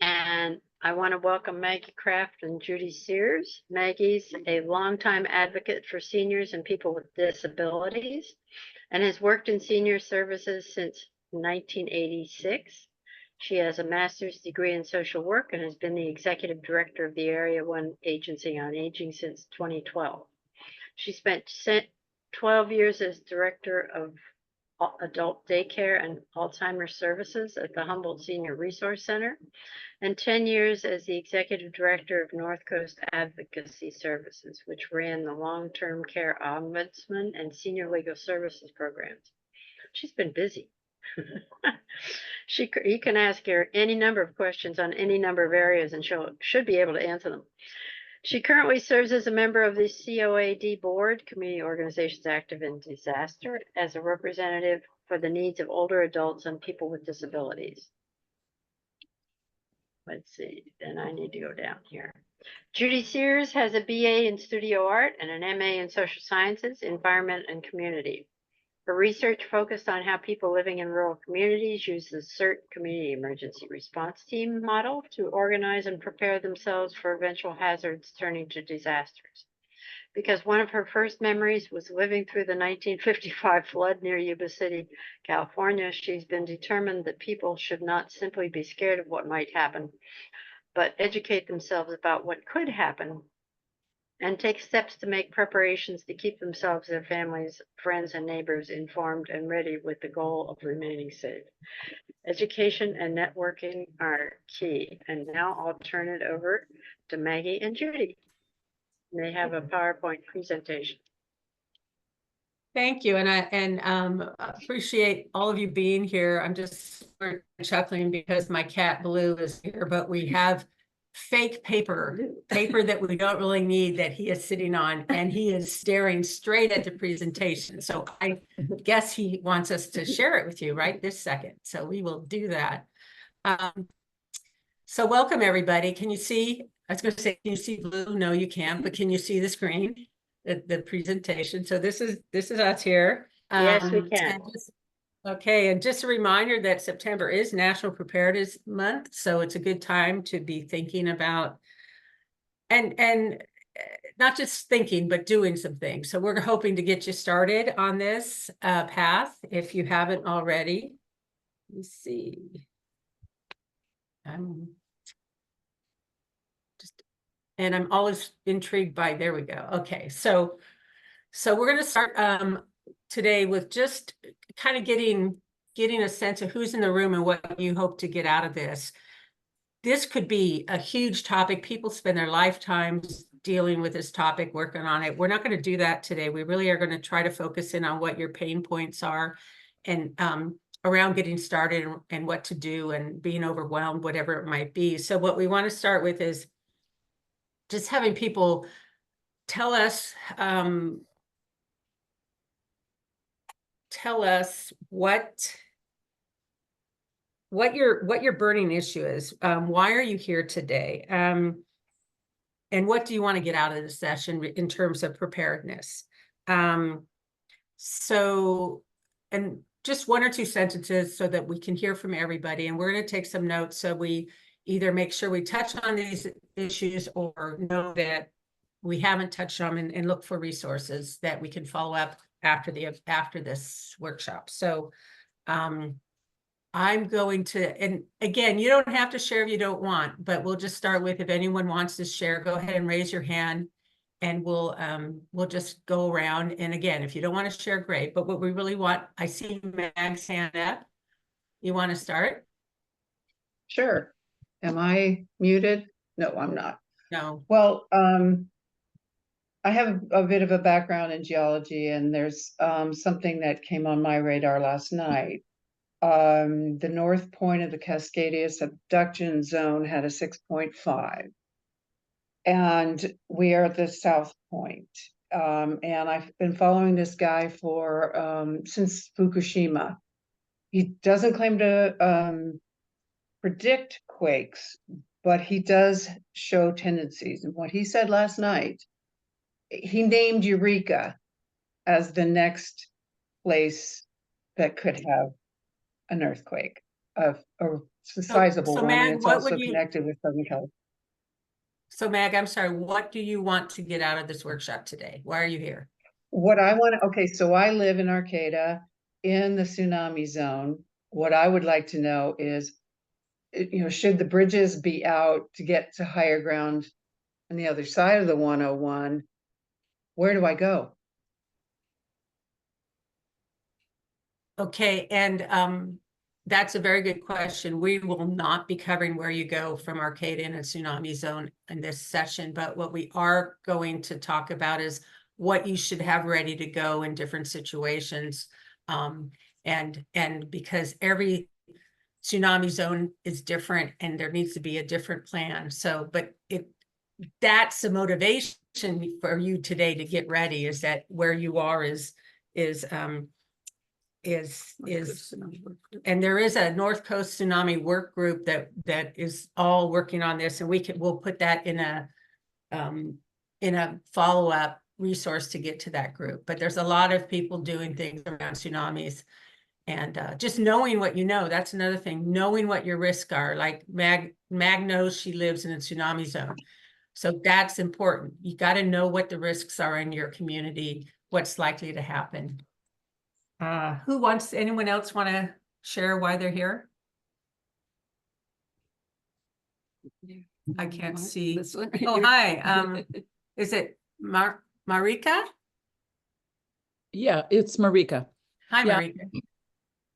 And I want to welcome Maggie Kraft and Judy Sears. Maggie's a longtime advocate for seniors and people with disabilities and has worked in senior services since 1986. She has a master's degree in social work and has been the executive director of the Area 1 Agency on Aging since 2012. She spent 12 years as director of adult daycare and Alzheimer services at the Humboldt Senior Resource Center, and 10 years as the executive director of Northcoast Advocacy Services, which ran the long-term care Ombudsman and senior legal services programs. She's been busy. You can ask her any number of questions on any number of areas, and should be able to answer them. She currently serves as a member of the COAD Board, Community Organizations Active in Disaster, as a representative for the needs of older adults and people with disabilities. Let's see, then I need to go down here. Judy Sears has a BA in studio art and an MA in social sciences, environment, and community. Her research focused on how people living in rural communities use the CERT Community Emergency Response Team model to organize and prepare themselves for eventual hazards turning to disasters. Because one of her first memories was living through the 1955 flood near Yuba City, California, she's been determined that people should not simply be scared of what might happen, but educate themselves about what could happen and take steps to make preparations to keep themselves, their families, friends, and neighbors informed and ready with the goal of remaining safe. Education and networking are key. And now I'll turn it over to Maggie and Judy. They have a PowerPoint presentation. Thank you, and I appreciate all of you being here. I'm just chuckling because my cat Blue is here, but we have fake paper that we don't really need that he is sitting on, and he is staring straight at the presentation. So I guess he wants us to share it with you right this second. So we will do that. So welcome everybody. Can you see? I was going to say, can you see Blue? No, you can't. But can you see the screen? The presentation. So this is us here. Yes, we can. Okay, and just a reminder that September is National Preparedness Month, so it's a good time to be thinking about and not just thinking, but doing some things. So we're hoping to get you started on this path if you haven't already. Let me see. And I'm always intrigued by, there we go. Okay, so we're going to start today with just kind of getting a sense of who's in the room and what you hope to get out of this. This could be a huge topic. People spend their lifetimes dealing with this topic, working on it. We're not going to do that today. We really are going to try to focus in on what your pain points are and around getting started and what to do and being overwhelmed, whatever it might be. So what we want to start with is just having people tell us what your burning issue is. Why are you here today? And what do you want to get out of the session in terms of preparedness? So, and just one or two sentences so that we can hear from everybody. And we're going to take some notes so we either make sure we touch on these issues or know that we haven't touched on them and look for resources that we can follow up after this workshop. So I'm going to, and again, you don't have to share if you don't want, but we'll just start with, if anyone wants to share, go ahead and raise your hand and we'll just go around. And again, if you don't want to share, great. But what we really want, I see Mag's hand up. You want to start? Sure. Am I muted? No, I'm not. No. Well, I have a bit of a background in geology, and there's something that came on my radar last night. The north point of the Cascadia subduction zone had a 6.5, and we are at the south point. And I've been following this guy for since Fukushima. He doesn't claim to predict quakes, but he does show tendencies. And what he said last night, he named Eureka as the next place that could have an earthquake of a sizable so one, and Mag, it's what also would you, connected with Southern California. so Mag, I'm sorry, what do you want to get out of this workshop today? Why are you here? What I want to, okay, so I live in Arcata in the tsunami zone. What I would like to know is, should the bridges be out to get to higher ground on the other side of the 101? Where do I go? Okay, and that's a very good question. We will not be covering where you go from Arcata in a tsunami zone in this session, but what we are going to talk about is what you should have ready to go in different situations. And because every tsunami zone is different and there needs to be a different plan. So, but that's the motivation for you today to get ready, is that where you are is and there is a North Coast Tsunami Work Group that is all working on this, and we'll put that in a follow-up resource to get to that group. But there's a lot of people doing things around tsunamis, and just knowing what you know, that's another thing, knowing what your risks are. Like Mag knows she lives in a tsunami zone, so that's important. You got to know what the risks are in your community, what's likely to happen. Anyone else want to share why they're here? I can't see. Oh, hi. Is it Marika? Yeah, it's Marika. Hi, Yeah. Marika.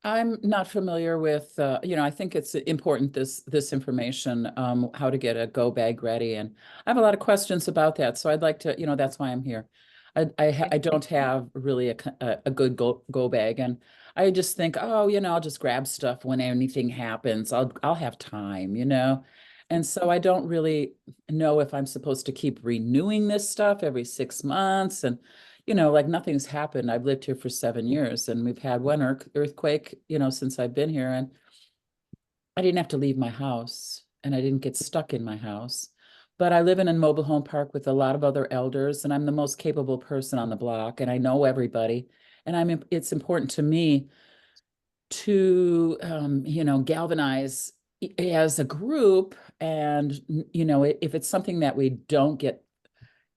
I'm not familiar with, I think it's important, this information, how to get a go bag ready. And I have a lot of questions about that. So I'd like to, that's why I'm here. I don't have really a good go bag. And I just think, oh, I'll just grab stuff when anything happens. I'll have time, And so I don't really know if I'm supposed to keep renewing this stuff every 6 months. And like nothing's happened. I've lived here for 7 years, and we've had one earthquake, since I've been here, and I didn't have to leave my house, and I didn't get stuck in my house. But I live in a mobile home park with a lot of other elders, and I'm the most capable person on the block, and I know everybody. And it's important to me to, galvanize as a group. And, if it's something that we don't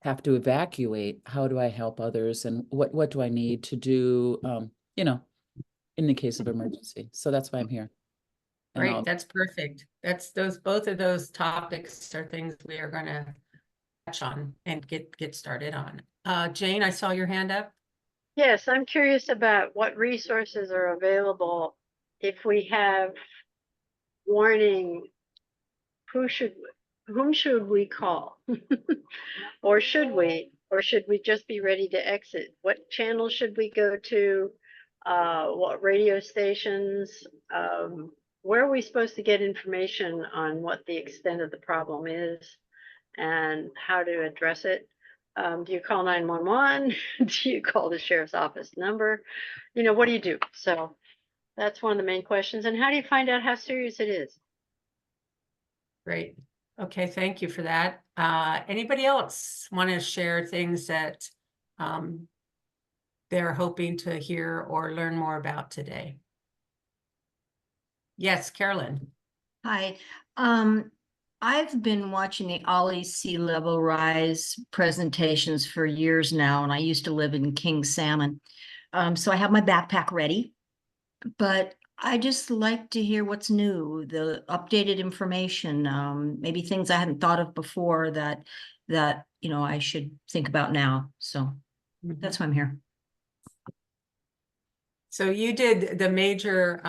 have to evacuate, how do I help others, and what do I need to do, in the case of emergency? So that's why I'm here. Great, that's perfect. Both of those topics are things we are going to touch on and get started on. Jane, I saw your hand up. Yes, I'm curious about what resources are available if we have warning. Whom should we call? Or should we just be ready to exit? What channel should we go to? What radio stations? Where are we supposed to get information on what the extent of the problem is and how to address it? Do you call 911? Do you call the sheriff's office number? What do you do? So that's one of the main questions. And how do you find out how serious it is? Great. Okay, thank you for that. Anybody else want to share things that they're hoping to hear or learn more about today? Yes, Carolyn. Hi. I've been watching the OLLI sea level rise presentations for years now, and I used to live in King Salmon. So I have my backpack ready, but I just like to hear what's new, the updated information, maybe things I hadn't thought of before that I should think about now. So that's why I'm here. So you did the major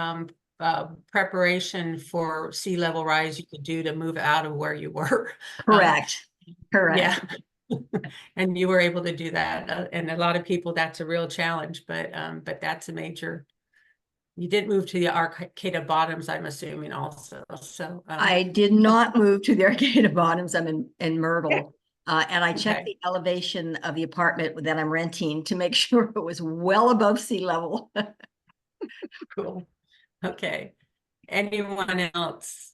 preparation for sea level rise you could do to move out of where you were. Correct. Correct. Yeah. And you were able to do that. And a lot of people, that's a real challenge, but that's a major. You did move to the Arcata Bottoms, I'm assuming, also. So I did not move to the Arcata Bottoms. I'm in Myrtle. And I checked the elevation of the apartment that I'm renting to make sure it was well above sea level. Cool. Okay. Anyone else?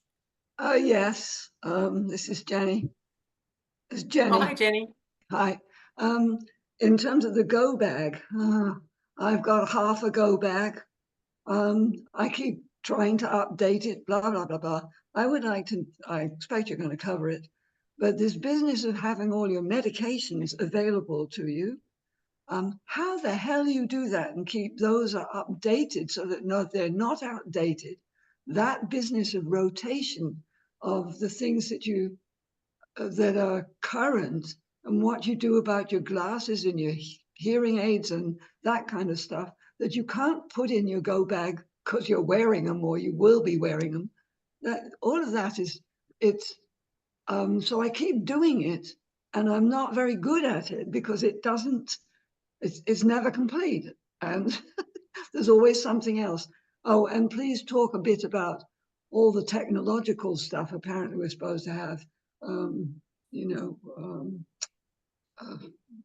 Yes. This is Jenny. It's Jenny. Oh, hi, Jenny. Hi. In terms of the go bag, I've got half a go bag, I keep trying to update it, blah, blah, blah, blah. I expect you're going to cover it, but this business of having all your medications available to you, how the hell you do that and keep those updated so that they're not outdated? That business of rotation of the things that that are current, and what you do about your glasses and your hearing aids and that kind of stuff that you can't put in your go bag because you're wearing them or you will be wearing them. All of that so I keep doing it, and I'm not very good at it because it's never complete, and there's always something else. Oh, and please talk a bit about all the technological stuff apparently we're supposed to have.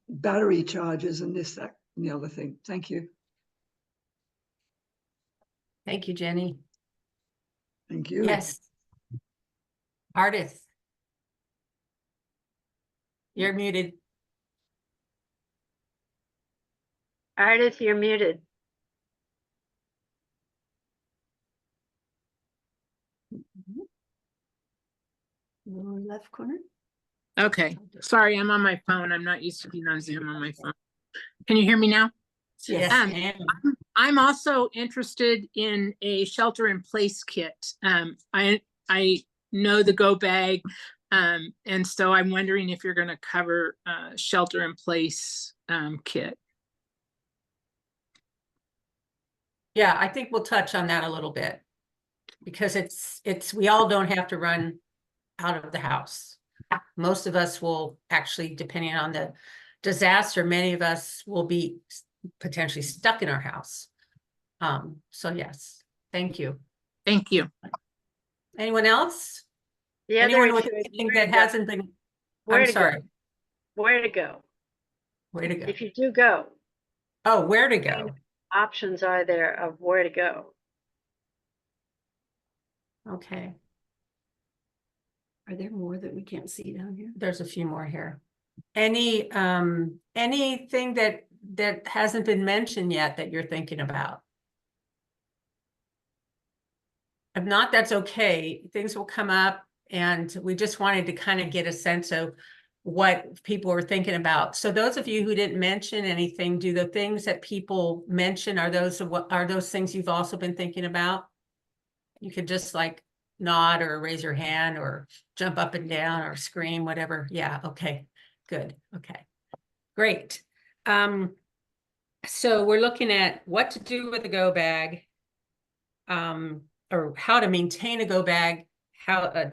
Battery chargers and this, that, and the other thing. Thank you. Thank you, Jenny. Thank you. Yes. Artist. You're muted. Artist, you're muted. Lower left corner. Okay, sorry, I'm on my phone. I'm not used to being on Zoom on my phone. Can you hear me now? Yes. ma'am. I'm also interested in a shelter-in-place kit. I know the go bag, and so I'm wondering if you're going to cover shelter-in-place kit. Yeah, I think we'll touch on that a little bit because we all don't have to run out of the house. Most of us will actually, depending on the disaster, many of us will be potentially stuck in our house. So yes, thank you. Thank you. Anyone else? The Anyone other with issue is anything where that to go. hasn't been, Where I'm to sorry, go. Where to go? where to go? If you do go, Oh, where to go? options are there of where to go. Okay, Are there more that we can't see down here? there's a few more here. Anything that hasn't been mentioned yet that you're thinking about? If not, that's okay. Things will come up, and we just wanted to kind of get a sense of what people were thinking about. So those of you who didn't mention anything, do the things that people mention, are those things you've also been thinking about? You could just like nod or raise your hand or jump up and down or scream, whatever. Yeah, okay, good, okay, great. So we're looking at what to do with a go bag, or how to maintain a go bag, how to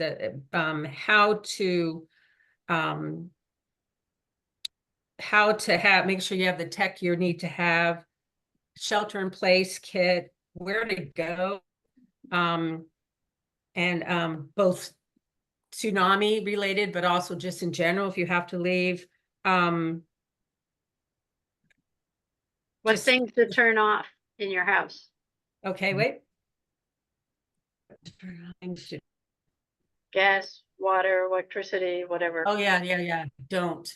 make sure you have the tech you need to have, shelter in place kit, where to go, and both tsunami related, but also just in general, if you have to leave. What things to turn off in your house? Okay, wait. Gas, water, electricity, whatever. Oh, yeah. Don't.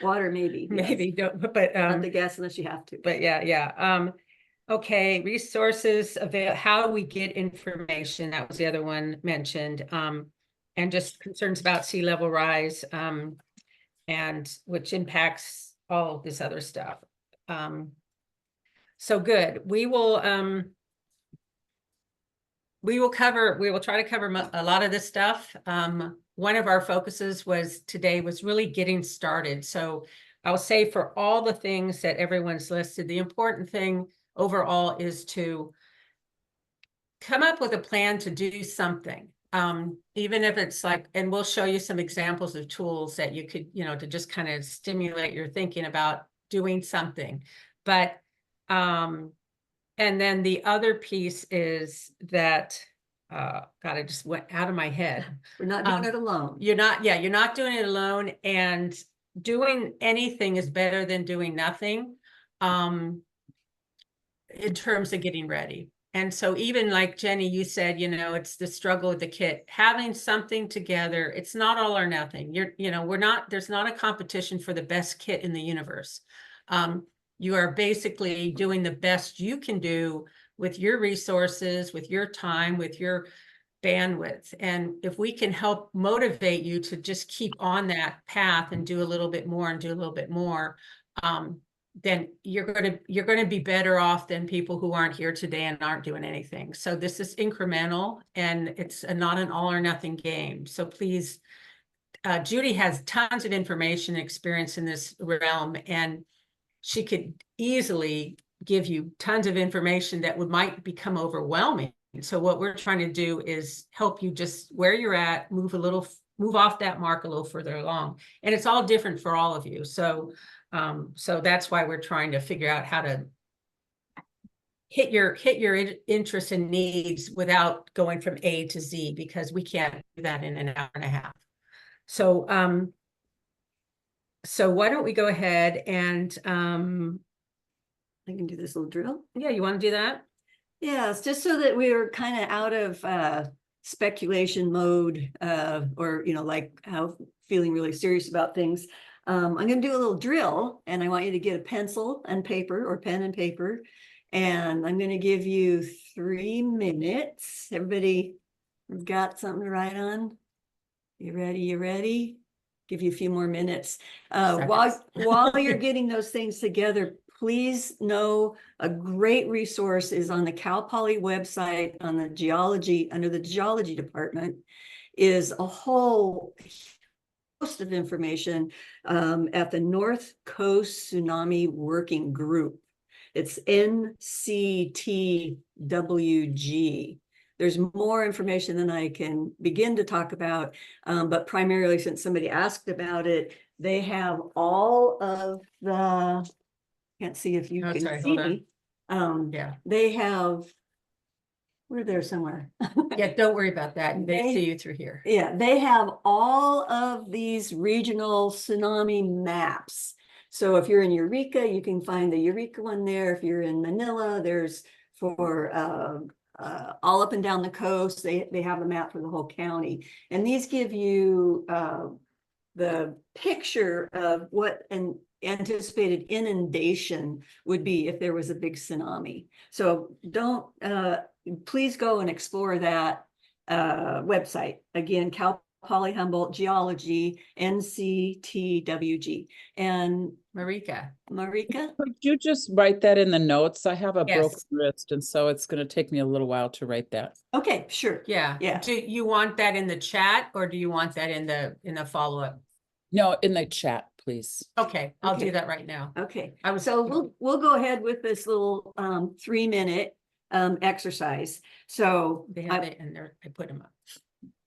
Water, maybe. Maybe don't, but Not the gas unless you have to. but yeah. Okay, resources avail, how we get information, that was the other one mentioned. And just concerns about sea level rise, and which impacts all of this other stuff. So good. We will try to cover a lot of this stuff. One of our focuses today was really getting started. So I'll say for all the things that everyone's listed, the important thing overall is to come up with a plan to do something. Even if it's like, and we'll show you some examples of tools that you could, to just kind of stimulate your thinking about doing something. But, and then the other piece is that, God, it just went out of my head. We're not doing it alone. You're not doing it alone, and doing anything is better than doing nothing, in terms of getting ready. And so even like Jenny, you said, it's the struggle with the kit, having something together. It's not all or nothing. There's not a competition for the best kit in the universe. You are basically doing the best you can do with your resources, with your time, with your bandwidth. And if we can help motivate you to just keep on that path and do a little bit more and do a little bit more, then you're going to be better off than people who aren't here today and aren't doing anything. So this is incremental, and it's not an all or nothing game. So please, Judy has tons of information and experience in this realm, and she could easily give you tons of information that might become overwhelming. So what we're trying to do is help you just where you're at, move off that mark a little further along. And it's all different for all of you. So that's why we're trying to figure out how to hit your interests and needs without going from A to Z, because we can't do that in an hour and a half. So why don't we go ahead and I can do this little drill. yeah, you want to do that? Yeah, it's just so that we're kind of out of speculation mode, or, you know, like how feeling really serious about things. I'm going to do a little drill, and I want you to get a pencil and paper, or pen and paper. And I'm going to give you 3 minutes. Everybody got something to write on? You ready? You ready? Give you a few more minutes. While you're getting those things together, please know a great resource is on the Cal Poly website on the geology, under the geology department, is a whole host of information at the North Coast Tsunami Working Group. It's NCTWG. There's more information than I can begin to talk about, but primarily, since somebody asked about it, they have all of the, can't see if you Oh, can sorry, see hold me. Yeah. They have, we're there somewhere. Yeah, don't worry about that. They They- see you through here. Yeah, they have all of these regional tsunami maps. So if you're in Eureka, you can find the Eureka one there. If you're in Manila, there's for all up and down the coast, they have the map for the whole county. And these give you the picture of what an anticipated inundation would be if there was a big tsunami. So don't, please go and explore that website. Again, Cal Poly Humboldt Geology, NCTWG. And Marika. Marika? Could you just write that in the notes? I have a Yes. broken wrist, and so it's going to take me a little while to write that. Okay, sure. Yeah. Yeah. Do you want that in the chat, or do you want that in the follow-up? No, in the chat, please. Okay, I'll Okay. do that right now. Okay, I was- so we'll go ahead with this little 3-minute exercise. So They have it in there. I put them up.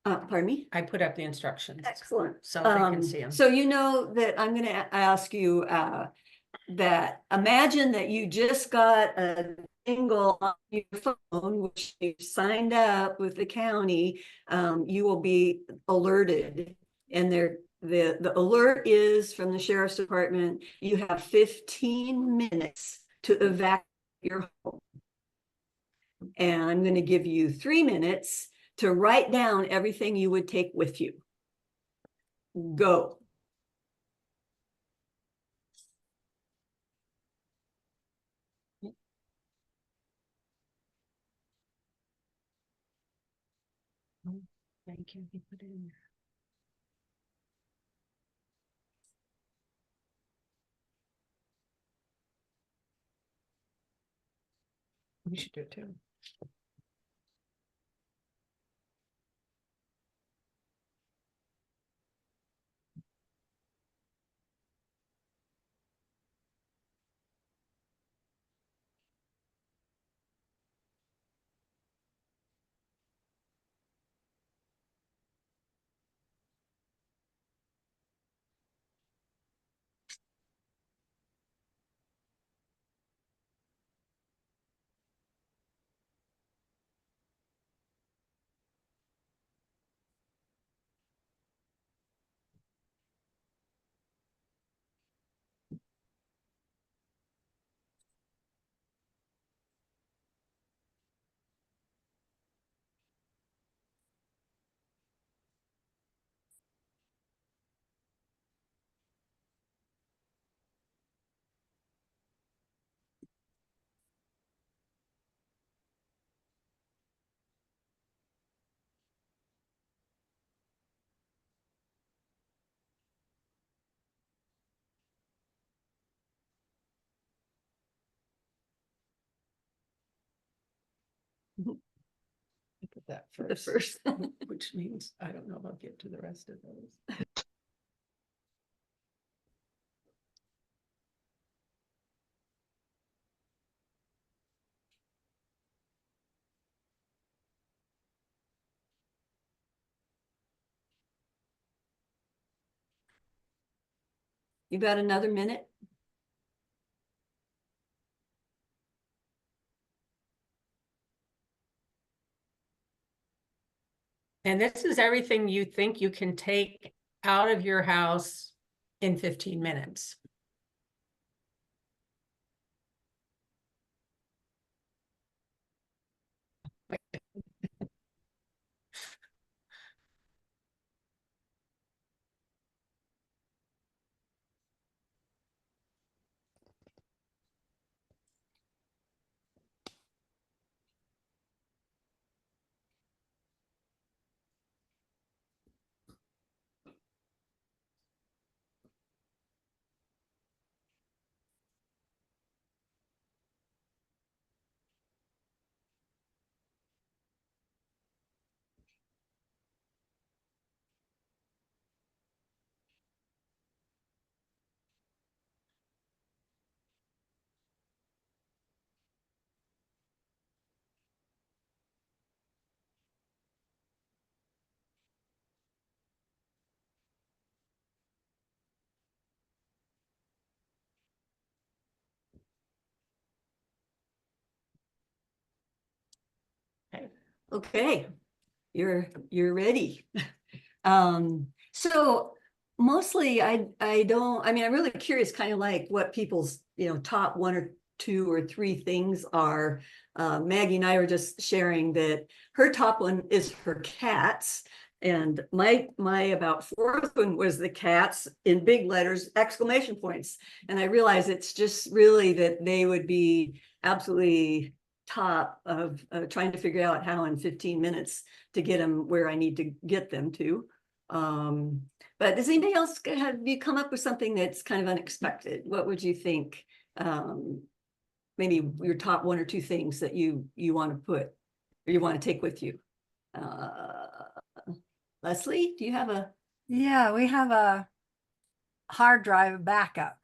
pardon me? I put up the instructions. Excellent. So they can see them. So you know that I'm going to ask you that imagine that you just got a jingle on your phone, which you signed up with the county. You will be alerted, and the alert is from the sheriff's department. You have 15 minutes to evacuate your home. And I'm going to give you 3 minutes to write down everything you would take with you. Go. Thank you. You put it in there. You should do it too. Put that The first, first. which means I don't know if I'll get to the rest of those. You got another minute? And this is everything you think you can take out of your house in 15 minutes. Okay, you're ready. So mostly I mean, I'm really curious kind of like what people's, top 1 or 2 or 3 things are. Maggie and I were just sharing that her top one is her cats. And my about 4th one was the cats in big letters, exclamation points. And I realized it's just really that they would be absolutely top of trying to figure out how in 15 minutes to get them where I need to get them to. But does anybody else, have you come up with something that's kind of unexpected? What would you think? Maybe your top 1 or 2 things that you want to put or you want to take with you. Leslie, do you have a? Yeah, we have a hard drive backup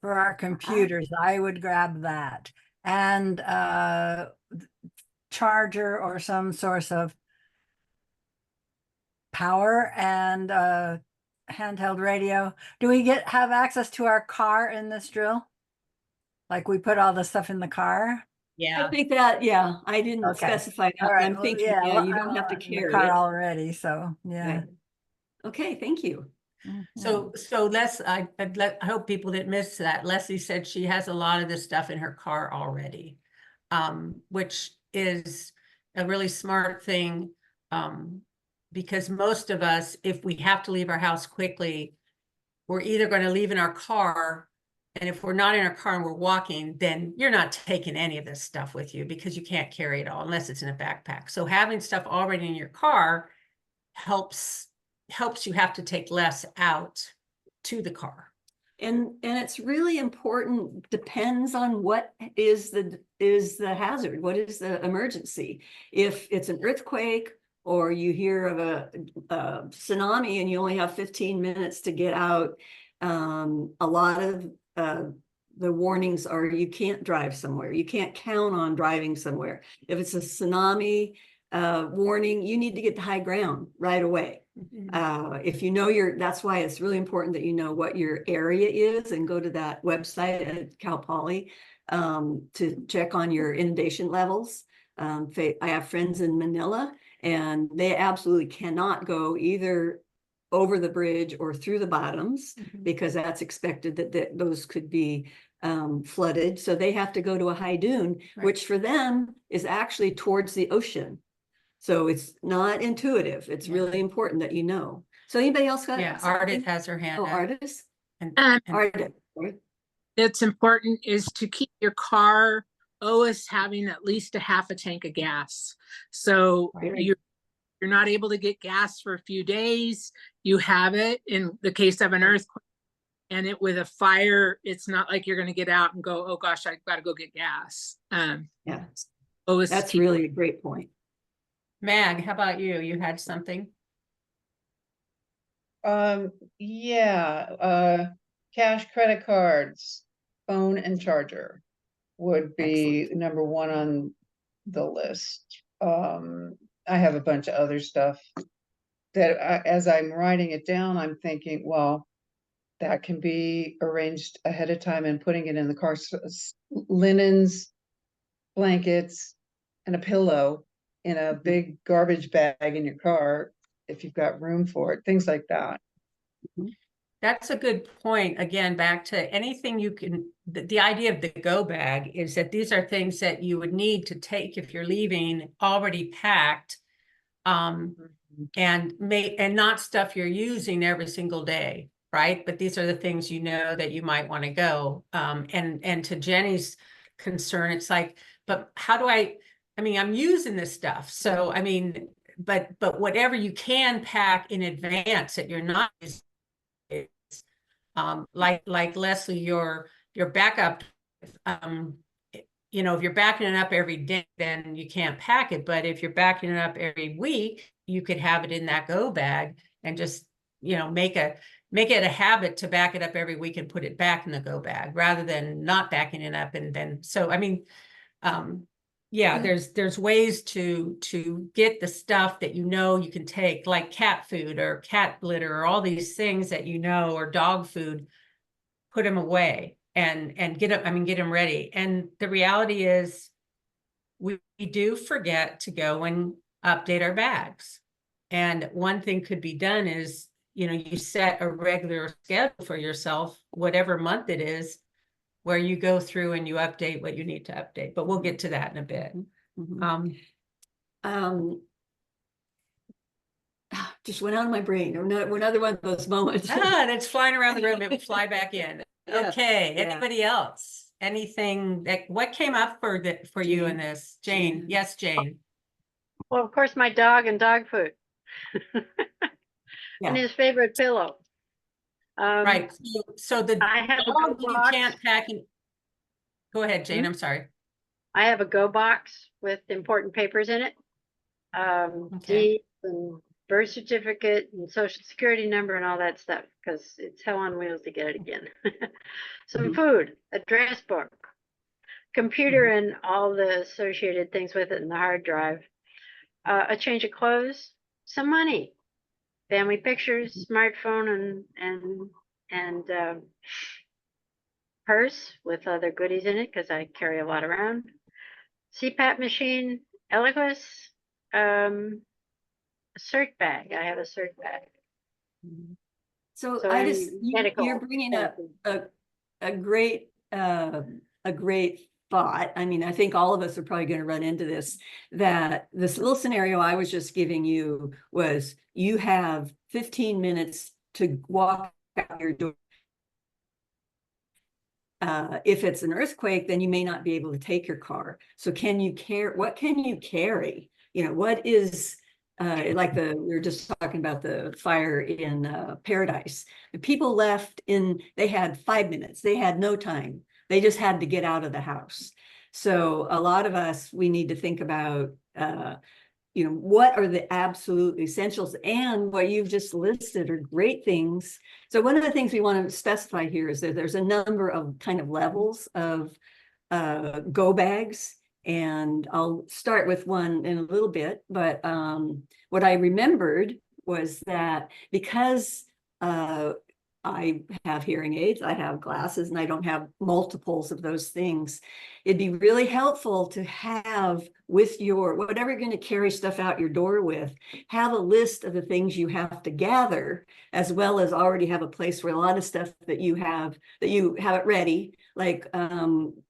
for our computers. I would grab that. And charger or some source of power and handheld radio. Do we have access to our car in this drill? Like we put all the stuff in the car? I think that, yeah, I didn't Okay. specify that. All right. I'm well, thinking, well, you don't I'm have to in carry the car it. already, so yeah. Right. Okay, thank you. So I hope people didn't miss that. Leslie said she has a lot of this stuff in her car already, which is a really smart thing. Because most of us, if we have to leave our house quickly, we're either going to leave in our car. And if we're not in our car and we're walking, then you're not taking any of this stuff with you because you can't carry it all unless it's in a backpack. So having stuff already in your car helps you have to take less out to the car. And it's really important, depends on what is the hazard, what is the emergency. If it's an earthquake or you hear of a tsunami and you only have 15 minutes to get out, a lot of the warnings are you can't drive somewhere. You can't count on driving somewhere. If it's a tsunami warning, you need to get to high ground right away. If you know that's why it's really important that you know what your area is and go to that website at Cal Poly to check on your inundation levels. I have friends in Manila and they absolutely cannot go either over the bridge or through the bottoms because that's expected that those could be flooded. So they have to go to a high dune, which for them is actually towards the ocean. So it's not intuitive. It's really important that you know. So anybody else got? Yeah, Ardith has her hand up. Ardith? Ardith. It's important is to keep your car always having at least a half a tank of gas. So you're not able to get gas for a few days. You have it in the case of an earthquake and with a fire, it's not like you're going to get out and go, oh gosh, I've got to go get gas. That's really a great point. Mag, how about you? You had something? Yeah, cash, credit cards, phone and charger would be number one on the list. I have a bunch of other stuff that as I'm writing it down, I'm thinking, well, that can be arranged ahead of time and putting it in the car. Linens, blankets, and a pillow in a big garbage bag in your car, if you've got room for it, things like that. That's a good point. Again, back to anything you can, the idea of the go bag is that these are things that you would need to take if you're leaving already packed, and not stuff you're using every single day, right? But these are the things you know that you might want to go. And to Jenny's concern, it's like, but how do I mean, I'm using this stuff. So, I mean, but whatever you can pack in advance that you're not using, like Leslie, your backup, you know, if you're backing it up every day, then you can't pack it. But if you're backing it up every week, you could have it in that go bag and just, you know, make it a habit to back it up every week and put it back in the go bag rather than not backing it up. And then, so, I mean, yeah, there's ways to get the stuff that you know you can take, like cat food or cat litter or all these things that you know, or dog food, put them away and get them ready. And the reality is we do forget to go and update our bags. And one thing could be done is, you know, you set a regular schedule for yourself, whatever month it is, where you go through and you update what you need to update. But we'll get to that in a bit. Just went out of my brain. Another one of those moments. That's flying around the room. It would fly back in. Yeah, Okay. yeah. Anybody else? Anything that what came up for you in this? Jane. Yes, Jane. Well, of course, my dog and dog food. And his favorite pillow. Right. So the I have a dog go you box. can't pack in. Go ahead, Jane. I'm sorry. I have a go box with important papers in it. Deeds and birth certificate and social security number and all that stuff, because it's hell on wheels to get it again. Some food, address book, computer and all the associated things with it, and the hard drive, a change of clothes, some money, family pictures, smartphone, and purse with other goodies in it, because I carry a lot around, CPAP machine, Eliquis, a cert bag. I have a cert bag. So So I any just, medical you're bringing up things. a great thought. I mean, I think all of us are probably going to run into this, that this little scenario I was just giving you was you have 15 minutes to walk out your door. If it's an earthquake, then you may not be able to take your car. So can you carry, what can you carry? You know, what is, like we were just talking about the fire in Paradise. The people left they had 5 minutes. They had no time. They just had to get out of the house. So a lot of us, we need to think about, you know, what are the absolute essentials, and what you've just listed are great things. So one of the things we want to specify here is that there's a number of kind of levels of go bags. And I'll start with one in a little bit, but what I remembered was that because I have hearing aids, I have glasses, and I don't have multiples of those things, it'd be really helpful to have with your, whatever you're going to carry stuff out your door with, have a list of the things you have to gather, as well as already have a place for a lot of stuff that you have it ready. Like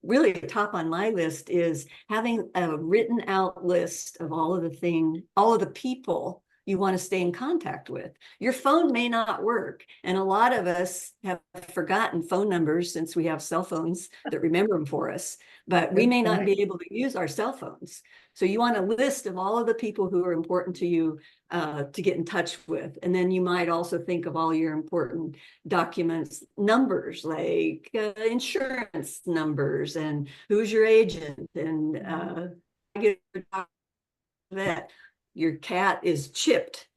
really top on my list is having a written out list of all of the people you want to stay in contact with. Your phone may not work, and a lot of us have forgotten phone numbers since we have cell phones that remember them for us, but we may not be able to use our cell phones. So you want a list of all of the people who are important to you to get in touch with. And then you might also think of all your important documents, numbers like insurance numbers, and who's your agent, and vet, your cat is chipped.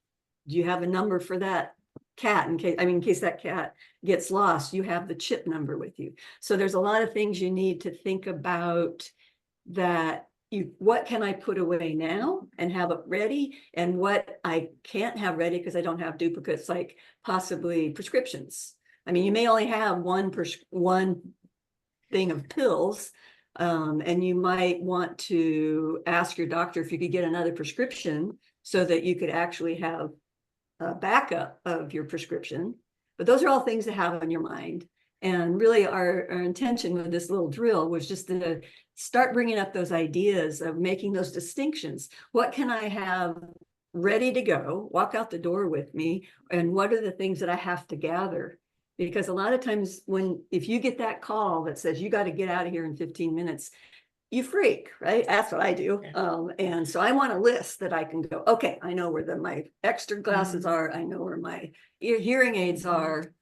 Do you have a number for that cat in case that cat gets lost, you have the chip number with you. So there's a lot of things you need to think about that what can I put away now and have it ready, and what I can't have ready because I don't have duplicates, like possibly prescriptions. I mean, you may only have one thing of pills, and you might want to ask your doctor if you could get another prescription so that you could actually have a backup of your prescription. But those are all things to have on your mind. And really our intention with this little drill was just to start bringing up those ideas of making those distinctions. What can I have ready to go, walk out the door with me, and what are the things that I have to gather? Because a lot of times if you get that call that says you got to get out of here in 15 minutes, you freak, right? That's what I do. And so I want a list that I can go, okay, I know where my extra glasses are. I know where my hearing aids are.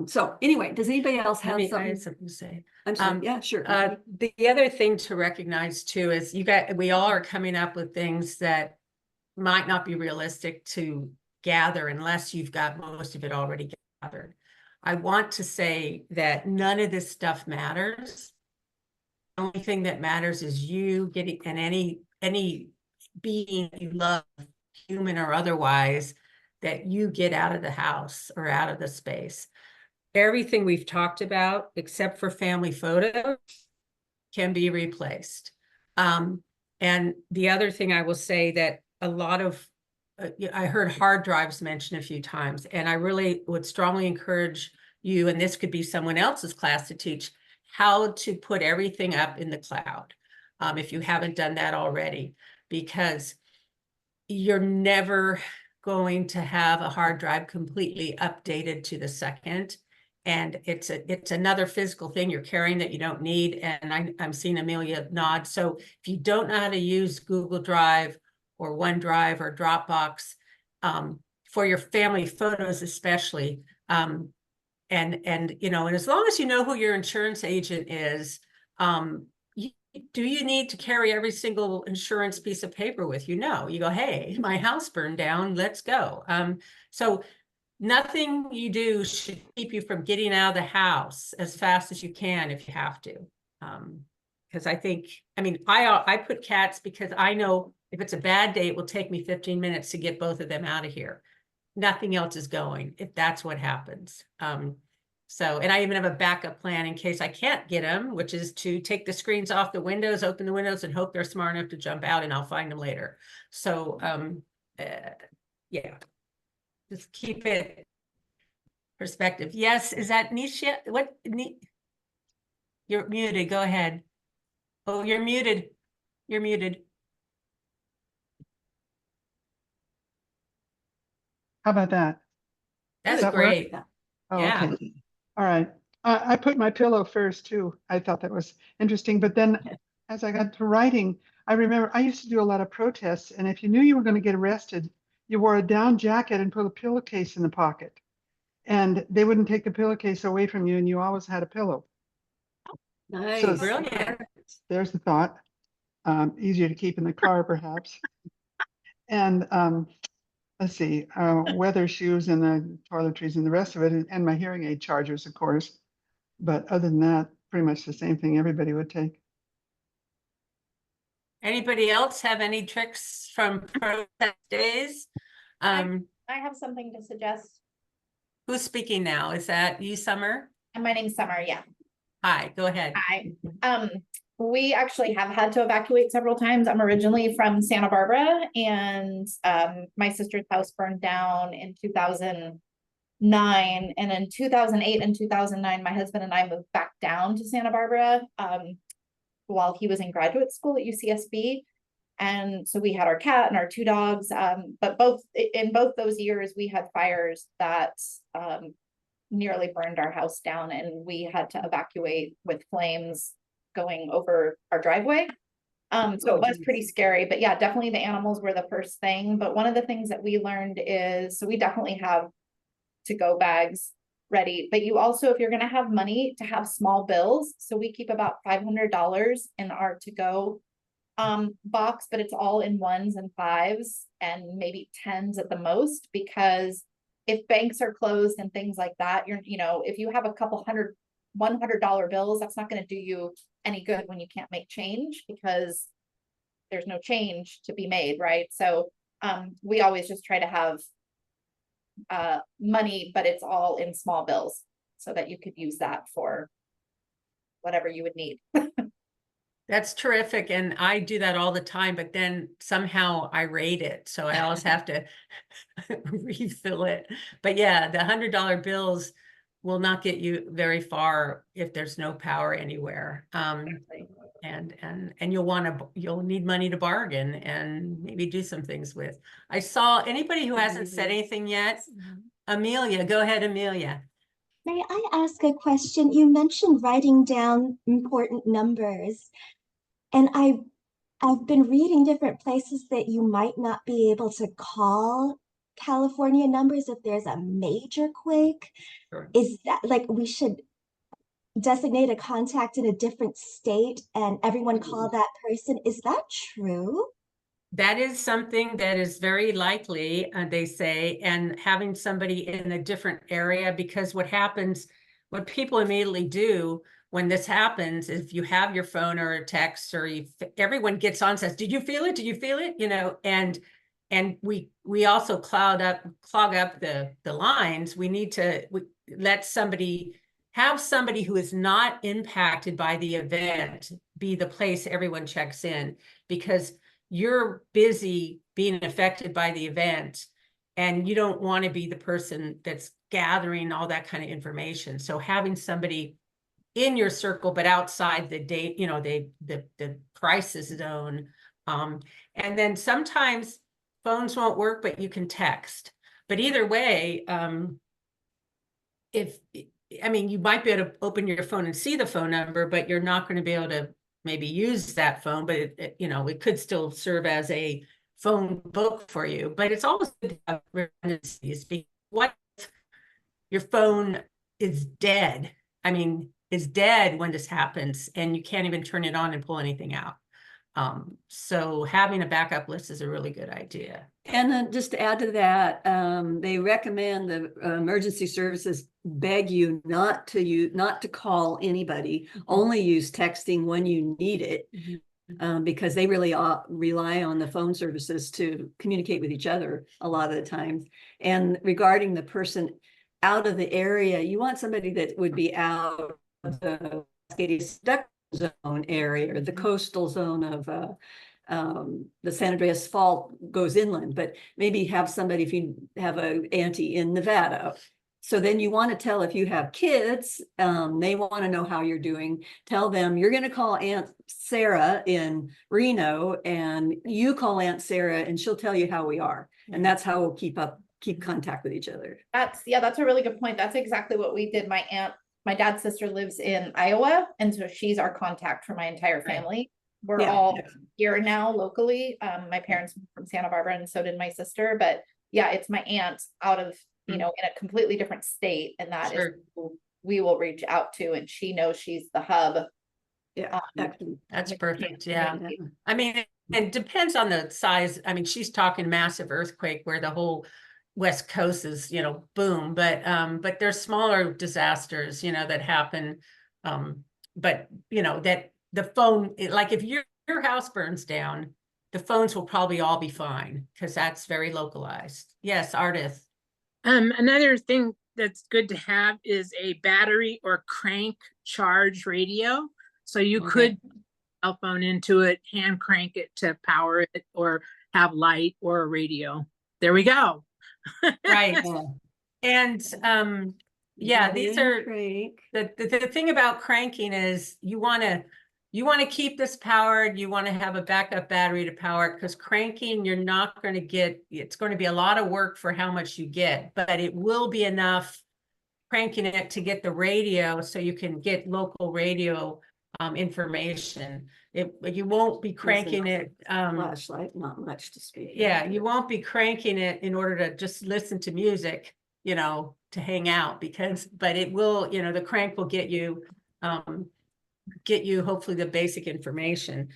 So anyway, does anybody else have I something? had something to say. I'm sorry. Yeah, sure. The other thing to recognize too is we all are coming up with things that might not be realistic to gather unless you've got most of it already gathered. I want to say that none of this stuff matters. The only thing that matters is you getting, and any being you love, human or otherwise, that you get out of the house or out of the space. Everything we've talked about, except for family photos, can be replaced. And the other thing I will say that a lot of, I heard hard drives mentioned a few times, and I really would strongly encourage you, and this could be someone else's class to teach, how to put everything up in the cloud, if you haven't done that already, because you're never going to have a hard drive completely updated to the second. And it's another physical thing you're carrying that you don't need. And I'm seeing Amelia nod. So if you don't know how to use Google Drive or OneDrive or Dropbox, for your family photos especially, and as long as you know who your insurance agent is, do you need to carry every single insurance piece of paper with you? No, you go, hey, my house burned down, let's go. So nothing you do should keep you from getting out of the house as fast as you can if you have to. Because I put cats because I know if it's a bad day, it will take me 15 minutes to get both of them out of here. Nothing else is going if that's what happens. And I even have a backup plan in case I can't get them, which is to take the screens off the windows, open the windows, and hope they're smart enough to jump out, and I'll find them later. So, yeah, just keep it perspective. Yes, is that Nisha? What? You're muted. Go ahead. Oh, you're muted. You're muted. How about that? That's that great. Oh, Yeah. okay. All right. I put my pillow first too. I thought that was interesting. But then as I got to writing, I remember I used to do a lot of protests. And if you knew you were going to get arrested, you wore a down jacket and put a pillowcase in the pocket. And they wouldn't take the pillowcase away from you, and you always had a pillow. Nice. So Brilliant. there's the thought. Easier to keep in the car, perhaps. And let's see, weather shoes and the toiletries and the rest of it, and my hearing aid chargers, of course. But other than that, pretty much the same thing everybody would take. Anybody else have any tricks from protest days? I have something to suggest. Who's speaking now? Is that you, Summer? And my name's Summer. Yeah. Hi, go ahead. Hi. We actually have had to evacuate several times. I'm originally from Santa Barbara, and my sister's house burned down in 2009. And in 2008 and 2009, my husband and I moved back down to Santa Barbara while he was in graduate school at UCSB. And so we had our cat and our 2 dogs, but in both those years, we had fires that nearly burned our house down, and we had to evacuate with flames going over our driveway. So it was pretty scary, but yeah, definitely the animals were the first thing. But one of the things that we learned is, so we definitely have to-go bags ready, but you also, if you're going to have money, to have small bills. So we keep about $500 in our to-go box, but it's all in 1s and 5s and maybe 10s at the most, because if banks are closed and things like that, if you have a couple $100 bills, that's not going to do you any good when you can't make change, because there's no change to be made, right? So we always just try to have money, but it's all in small bills, so that you could use that for whatever you would need. That's terrific. And I do that all the time, but then somehow I rate it. So I always have to refill it. But yeah, the $100 bills will not get you very far if there's no power anywhere. And you'll need money to bargain and maybe do some things with. I saw anybody who hasn't said anything yet. Amelia, go ahead, Amelia. May I ask a question? You mentioned writing down important numbers, and I've been reading different places that you might not be able to call California numbers if there's a major quake. Sure. Is that like we should designate a contact in a different state and everyone call that person? Is that true? That is something that is very likely, they say, and having somebody in a different area, because what people immediately do when this happens is if you have your phone or a text, or everyone gets on and says, did you feel it? Did you feel it? And we also clog up the lines. We need to have somebody who is not impacted by the event be the place everyone checks in, because you're busy being affected by the event and you don't want to be the person that's gathering all that kind of information. So having somebody in your circle, but outside the date, the crisis zone. And then sometimes phones won't work, but you can text. But either way, you might be able to open your phone and see the phone number, but you're not going to be able to maybe use that phone, but it could still serve as a phone book for you. But it's always good to have redundancies. What if your phone is dead? Is dead when this happens and you can't even turn it on and pull anything out. So having a backup list is a really good idea. And then just to add to that, they recommend the emergency services beg you not to call anybody, only use texting when you need it, because they really rely on the phone services to communicate with each other a lot of the times. And regarding the person out of the area, you want somebody that would be out of the Cascadia zone area, or the coastal zone of the San Andreas Fault goes inland, but maybe have somebody, if you have an auntie in Nevada. So then you want to tell, if you have kids, they want to know how you're doing. Tell them you're going to call Aunt Sarah in Reno, and you call Aunt Sarah and she'll tell you how we are. And that's how we'll keep contact with each other. That's a really good point. That's exactly what we did. My dad's sister lives in Iowa, and so she's our contact for my entire family. We're all here now locally. My parents moved from Santa Barbara, and so did my sister. But yeah, it's my aunt out of, in a completely different state, and that is who we will reach out to, and she knows she's the hub. Yeah, that's perfect. Yeah. It depends on the size. She's talking massive earthquake where the whole West Coast is, boom, but there's smaller disasters, that happen. But that the phone, like if your house burns down, the phones will probably all be fine, because that's very localized. Yes, Ardith. Another thing that's good to have is a battery or crank charge radio. So you could cell phone into it, hand crank it to power it, or have light or a radio. There we go. Right. And these are the thing about cranking is you want to keep this powered. You want to have a backup battery to power it, because cranking, you're not going to get, it's going to be a lot of work for how much you get, but it will be enough cranking it to get the radio, so you can get local radio information. You won't be cranking it. Flashlight, not much to speak. Yeah, you won't be cranking it in order to just listen to music, to hang out, but it will, the crank will get you hopefully the basic information.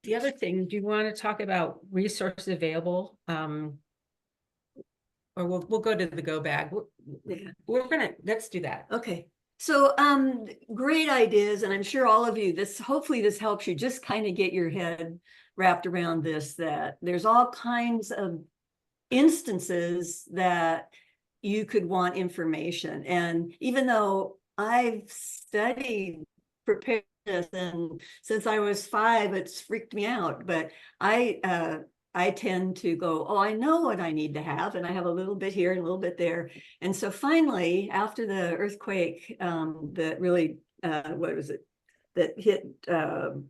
the other thing, do you want to talk about resources available? Or we'll go to the go bag. Let's do that. Okay. So great ideas, and I'm sure all of you, hopefully this helps you just kind of get your head wrapped around this, that there's all kinds of instances that you could want information. And even though I've studied preparedness, and since I was 5, it's freaked me out, but I tend to go, oh, I know what I need to have, and I have a little bit here and a little bit there. And so finally, after the earthquake that really, what was it, that hit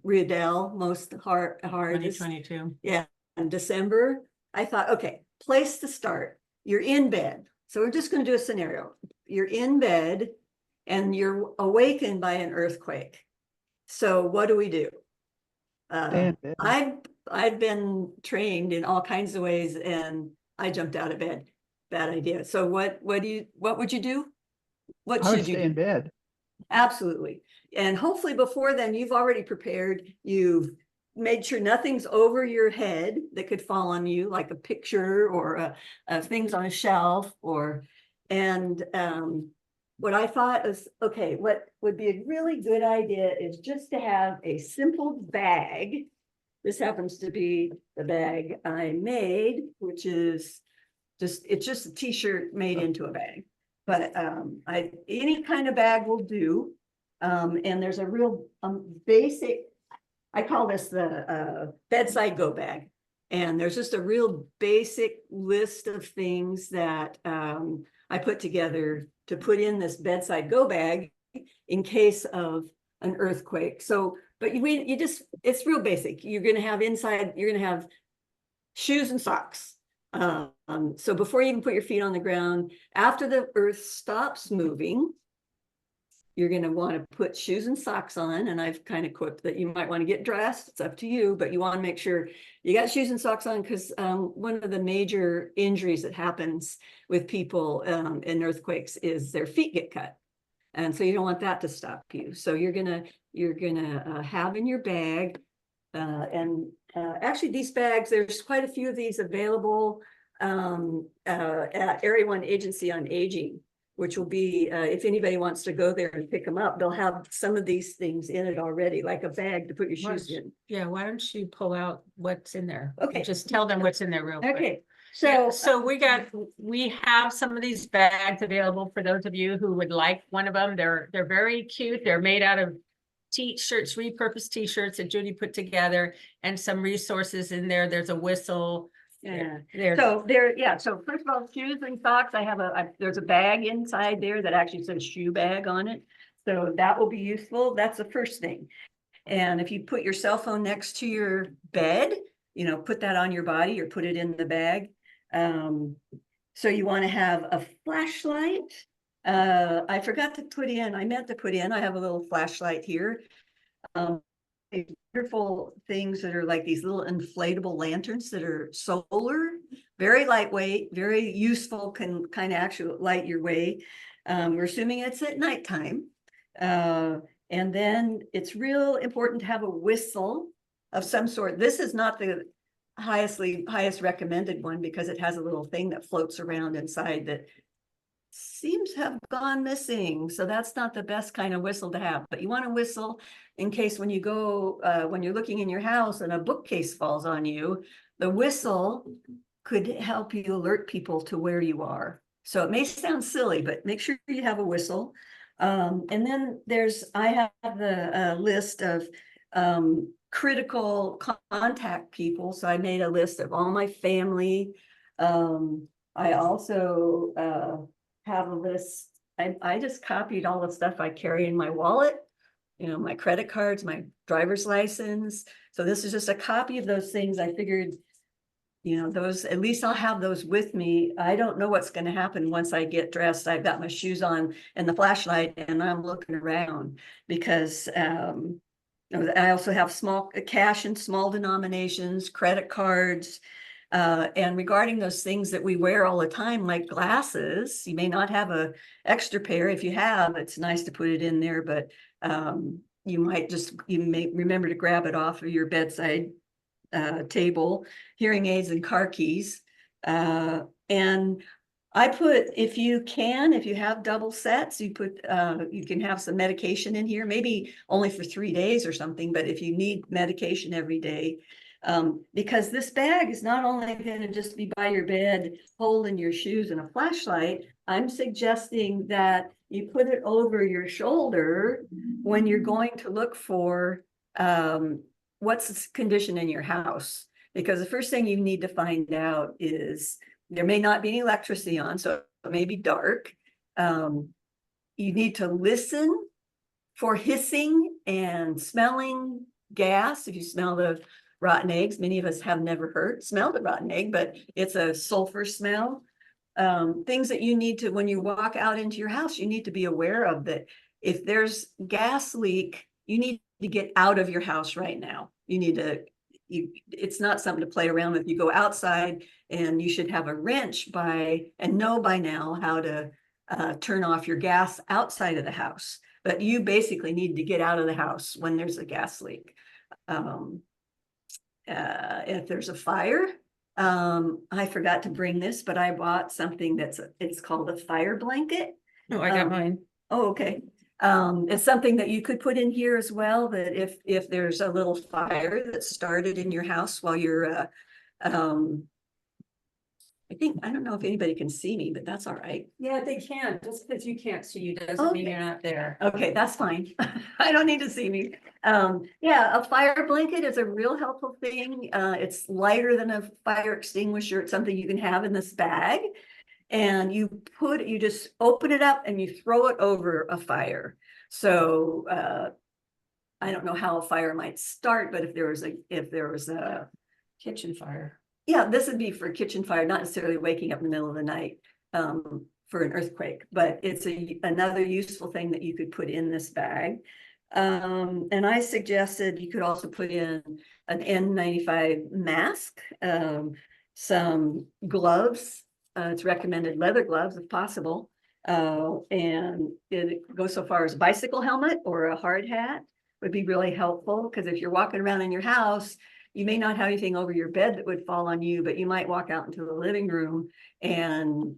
Riedel most hard. 2022. Yeah, in December, I thought, okay, place to start. You're in bed. So we're just going to do a scenario. You're in bed and you're awakened by an earthquake. So what do we do? I've been trained in all kinds of ways, and I jumped out of bed. Bad idea. So what would you do? What should you do? Stay in bed. Absolutely. And hopefully before then, you've already prepared. You've made sure nothing's over your head that could fall on you, like a picture or things on a shelf, and what I thought is, okay, what would be a really good idea is just to have a simple bag. This happens to be the bag I made, which is it's just a t-shirt made into a bag. But any kind of bag will do. And there's a real basic, I call this the bedside go bag. And there's just a real basic list of things that I put together to put in this bedside go bag in case of an earthquake. So, but it's real basic. You're going to have inside, you're going to have shoes and socks. So before you even put your feet on the ground, after the earth stops moving, you're going to want to put shoes and socks on. And I've kind of quipped that you might want to get dressed. It's up to you, but you want to make sure you got shoes and socks on, because one of the major injuries that happens with people in earthquakes is their feet get cut. And so you don't want that to stop you. So you're gonna have in your bag, actually these bags, there's quite a few of these available at Area 1 Agency on Aging, which will be, if anybody wants to go there and pick them up, they'll have some of these things in it already, like a bag to put your shoes in. Yeah, why don't you pull out what's in there? Okay. Just tell them what's in there real quick. Okay. So we have some of these bags available for those of you who would like one of them. They're very cute. They're made out of t-shirts, repurposed t-shirts that Judy put together, and some resources in there. There's a whistle. Yeah. So first of all, shoes and socks. There's a bag inside there that actually says shoe bag on it. So that will be useful. That's the first thing. And if you put your cell phone next to your bed, put that on your body or put it in the bag. So you want to have a flashlight. I forgot to put in, I meant to put in, I have a little flashlight here. These wonderful things that are like these little inflatable lanterns that are solar, very lightweight, very useful, can kind of actually light your way. We're assuming it's at nighttime. And then it's real important to have a whistle of some sort. This is not the highest recommended one, because it has a little thing that floats around inside that seems to have gone missing. So that's not the best kind of whistle to have, but you want a whistle in case when you go, when you're looking in your house and a bookcase falls on you, the whistle could help you alert people to where you are. So it may sound silly, but make sure you have a whistle. And then I have the list of critical contact people. So I made a list of all my family. I also have a list. I just copied all the stuff I carry in my wallet, my credit cards, my driver's license. So this is just a copy of those things. I figured, those, at least I'll have those with me. I don't know what's going to happen once I get dressed. I've got my shoes on and the flashlight, and I'm looking around because I also have small cash in small denominations, credit cards. And regarding those things that we wear all the time, like glasses, you may not have an extra pair. If you have, it's nice to put it in there, but you may remember to grab it off of your bedside table, hearing aids and car keys. And I put, if you have double sets, you put, you can have some medication in here, maybe only for 3 days or something, but if you need medication every day, because this bag is not only going to just be by your bed, holding your shoes and a flashlight. I'm suggesting that you put it over your shoulder when you're going to look for what's the condition in your house. Because the first thing you need to find out is there may not be any electricity on, so it may be dark. You need to listen for hissing and smelling gas. If you smell the rotten eggs, many of us have never smelled a rotten egg, but it's a sulfur smell. Things that you need to, when you walk out into your house, you need to be aware of that. If there's gas leak, you need to get out of your house right now. You need to, it's not something to play around with. You go outside and you should have a wrench and know by now how to turn off your gas outside of the house. But you basically need to get out of the house when there's a gas leak. If there's a fire, I forgot to bring this, but I bought something it's called a fire blanket. No, I got mine. Oh, okay. It's something that you could put in here as well, that if there's a little fire that started in your house while you're, I don't know if anybody can see me, but that's all right. Yeah, they can. Just because you can't see you doesn't mean you're not there. Okay, that's fine. I don't need to see me. Yeah, a fire blanket is a real helpful thing. It's lighter than a fire extinguisher. It's something you can have in this bag. And you just open it up and you throw it over a fire. So I don't know how a fire might start, but if there was a kitchen fire. Yeah, this would be for a kitchen fire, not necessarily waking up in the middle of the night for an earthquake, but it's another useful thing that you could put in this bag. And I suggested you could also put in an N95 mask, some gloves. It's recommended leather gloves if possible. And it goes so far as a bicycle helmet or a hard hat would be really helpful, because if you're walking around in your house, you may not have anything over your bed that would fall on you, but you might walk out into the living room and,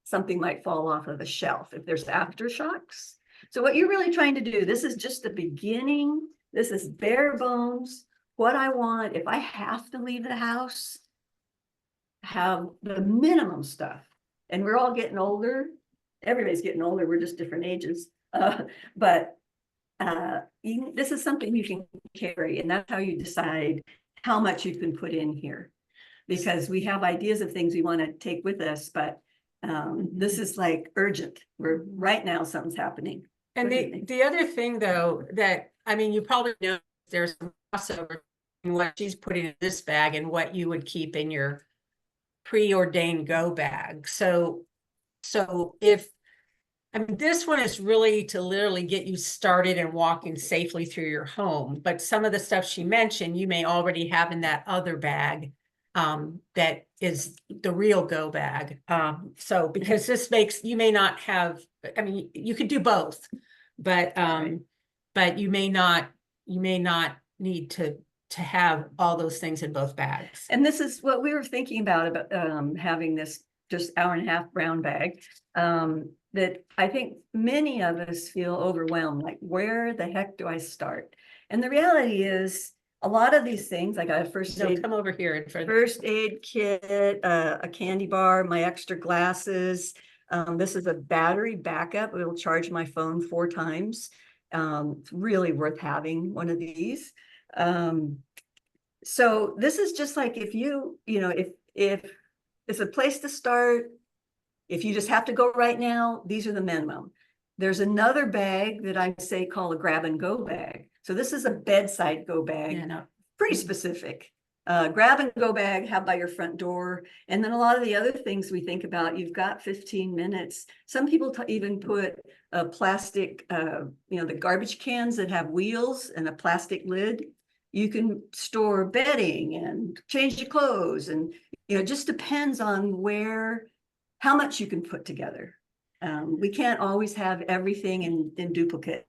something might fall off of the shelf if there's aftershocks. So what you're really trying to do, this is just the beginning. This is bare bones. What I want, if I have to leave the house, have the minimum stuff. And we're all getting older. Everybody's getting older. We're just different ages. But this is something you can carry, and that's how you decide how much you can put in here, because we have ideas of things we want to take with us, but this is like urgent. We're right now something's happening. And the other thing though, that you probably know, there's some crossover in what she's putting in this bag and what you would keep in your preordained go bag. So if this one is really to literally get you started and walking safely through your home, but some of the stuff she mentioned, you may already have in that other bag that is the real go bag. So because this makes, you may not have, you could do both, but you may not need to have all those things in both bags. And this is what we were thinking about having this just hour-and-a-half brown bag, that I think many of us feel overwhelmed, like, where the heck do I start? And the reality is, a lot of these things, like a first aid, come over here first aid kit, a candy bar, my extra glasses. This is a battery backup. It will charge my phone 4 times. It's really worth having one of these. So this is just like, if if it's a place to start, if you just have to go right now, these are the minimum. There's another bag that I say call a grab and go bag. So this is a bedside go bag, pretty specific. Grab and go bag, have by your front door. And then a lot of the other things we think about, you've got 15 minutes. Some people even put a plastic, the garbage cans that have wheels and a plastic lid. You can store bedding and change your clothes, and it just depends on how much you can put together. We can't always have everything in duplicate.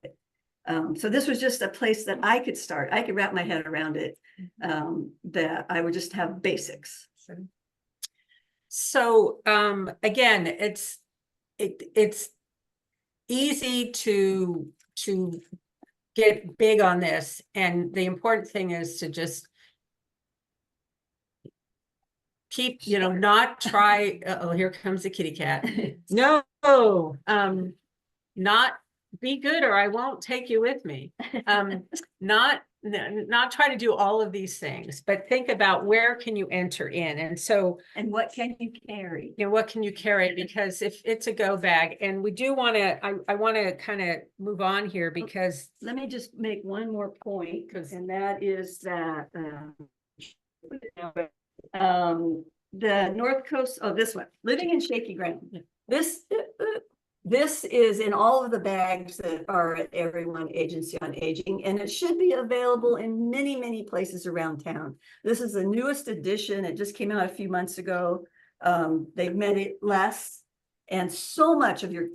So this was just a place that I could start. I could wrap my head around it, that I would just have basics. So again, it's easy to get big on this, and the important thing is to just keep, not try. Oh, here comes the kitty cat. No, not be good, or I won't take you with me. Not try to do all of these things, but think about where can you enter in. And so, And what can you carry? what can you carry? Because if it's a go bag, and we do want to, I want to kind of move on here, because Let me just make one more point, and that is that the North Coast, this one, living in shaky ground. This is in all of the bags that are at every one Agency on Aging, and it should be available in many, many places around town. This is the newest edition. It just came out a few months ago. They've made it less, and so much of your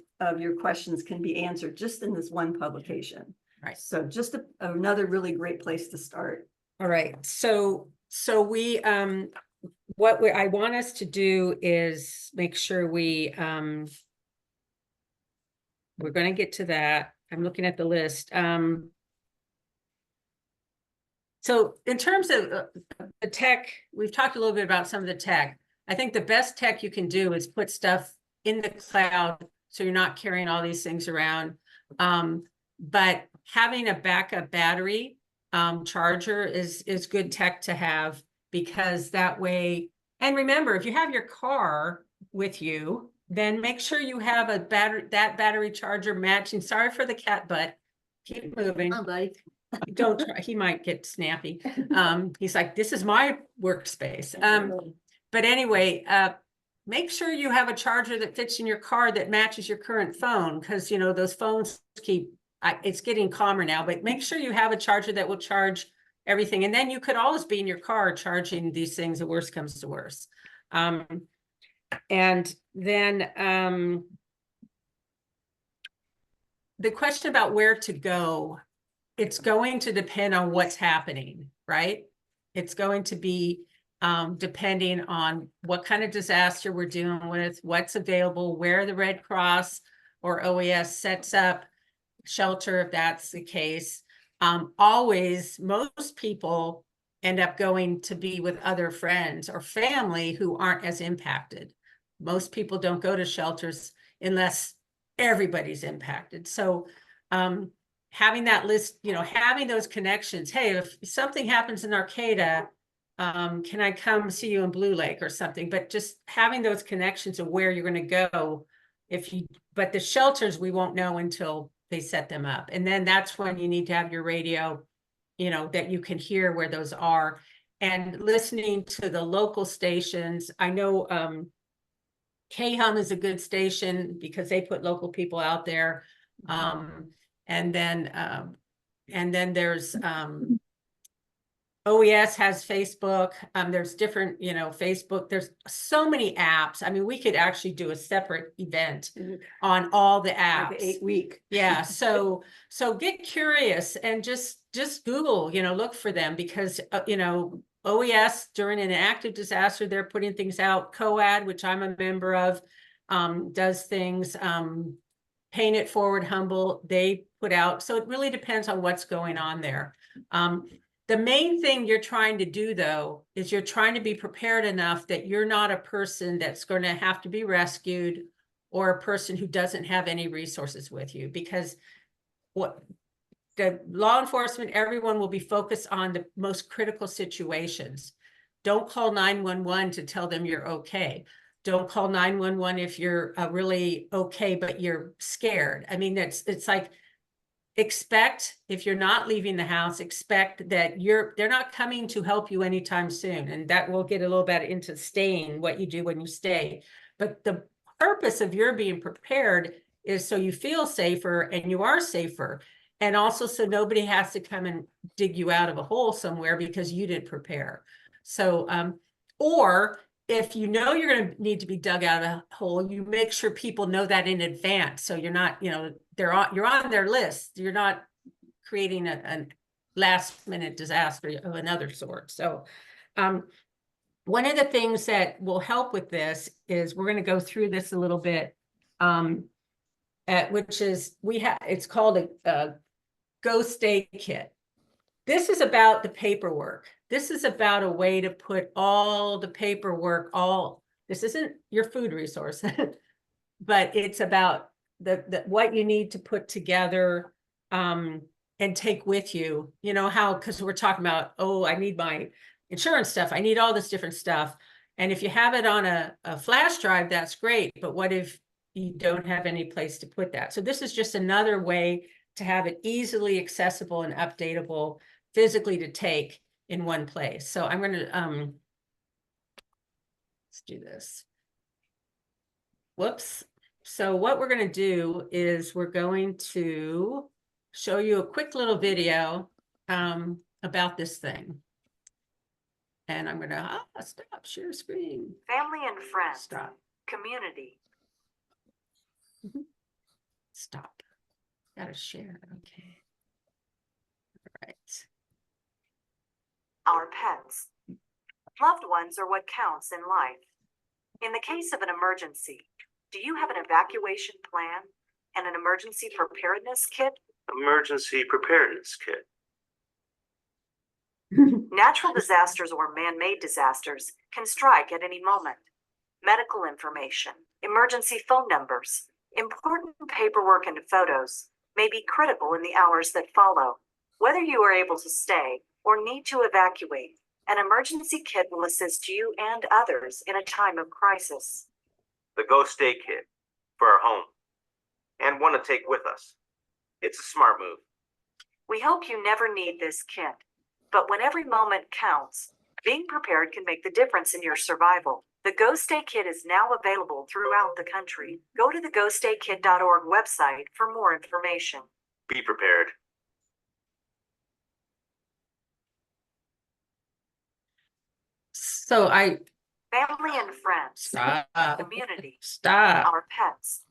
questions can be answered just in this one publication. Right. So just another really great place to start. All right. So we, what I want us to do is make sure we're going to get to that. I'm looking at the list. So in terms of the tech, we've talked a little bit about some of the tech. I think the best tech you can do is put stuff in the cloud, so you're not carrying all these things around. But having a backup battery charger is good tech to have, because that way, and remember, if you have your car with you, then make sure you have a battery charger matching. Sorry for the cat butt. Keep moving. Oh, buddy. Don't try. He might get snappy. He's like, this is my workspace. But anyway, make sure you have a charger that fits in your car that matches your current phone, because those phones it's getting calmer now, but make sure you have a charger that will charge everything. And then you could always be in your car charging these things, the worst comes to worst. And then the question about where to go, it's going to depend on what's happening, right? It's going to be depending on what kind of disaster we're dealing with, what's available, where the Red Cross or OES sets up shelter, if that's the case. Always, most people end up going to be with other friends or family who aren't as impacted. Most people don't go to shelters unless everybody's impacted. So having that list, having those connections. Hey, if something happens in Arcata, can I come see you in Blue Lake or something? But just having those connections of where you're going to go. But the shelters, we won't know until they set them up. And then that's when you need to have your radio, that you can hear where those are, and listening to the local stations. I know KHUM is a good station because they put local people out there. And then there's OES has Facebook. There's different, Facebook. There's so many apps. I mean, we could actually do a separate event on all the apps. Like 8 week. Yeah. So get curious and just Google, look for them, because OES during an active disaster, they're putting things out. COAD, which I'm a member of, does things. Paying It Forward, Humboldt, they put out. So it really depends on what's going on there. The main thing you're trying to do, though, is you're trying to be prepared enough that you're not a person that's going to have to be rescued, or a person who doesn't have any resources with you, because what the law enforcement, everyone will be focused on the most critical situations. Don't call 911 to tell them you're okay. Don't call 911 if you're really okay, but you're scared. I mean, it's like, expect, if you're not leaving the house, expect that they're not coming to help you anytime soon. And that will get a little bit into staying, what you do when you stay. But the purpose of your being prepared is so you feel safer and you are safer. And also so nobody has to come and dig you out of a hole somewhere because you didn't prepare. So, or if you know you're going to need to be dug out of a hole, you make sure people know that in advance. So you're not, you're on their list. You're not creating a last minute disaster of another sort. So one of the things that will help with this is we're going to go through this a little bit, which is it's called a Go Stay Kit. This is about the paperwork. This is about a way to put all the paperwork, this isn't your food resource, but it's about what you need to put together and take with you. You know how, because we're talking about, oh, I need my insurance stuff. I need all this different stuff. And if you have it on a flash drive, that's great. But what if you don't have any place to put that? So this is just another way to have it easily accessible and updatable physically to take in one place. So I'm going to, let's do this. Whoops. So what we're going to do is we're going to show you a quick little video about this thing. And I'm going to stop share screen. Family and friends. Stop. Community. Stop. Gotta share. Okay. All right. Our pets. Loved ones are what counts in life. In the case of an emergency, do you have an evacuation plan and an emergency preparedness kit? Emergency preparedness kit. Natural disasters or man-made disasters can strike at any moment. Medical information, emergency phone numbers, important paperwork and photos may be critical in the hours that follow. Whether you are able to stay or need to evacuate, an emergency kit will assist you and others in a time of crisis. The Go Stay Kit for our home and one to take with us. It's a smart move. We hope you never need this kit, but when every moment counts, being prepared can make the difference in your survival. The Go Stay Kit is now available throughout the country. Go to the gostaykit.org website for more information. Be prepared. So Family and friends. Stop. Community. Stop. Our pets.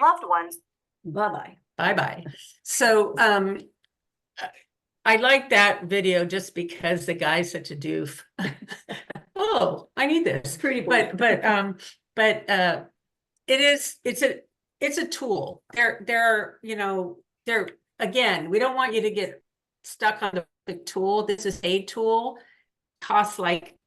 Loved ones. Bye-bye. Bye-bye. So I like that video just because the guy's such a doof. Oh, I need this. Pretty boy. But it's a tool. They're again, we don't want you to get stuck on the tool. This is a tool. Costs like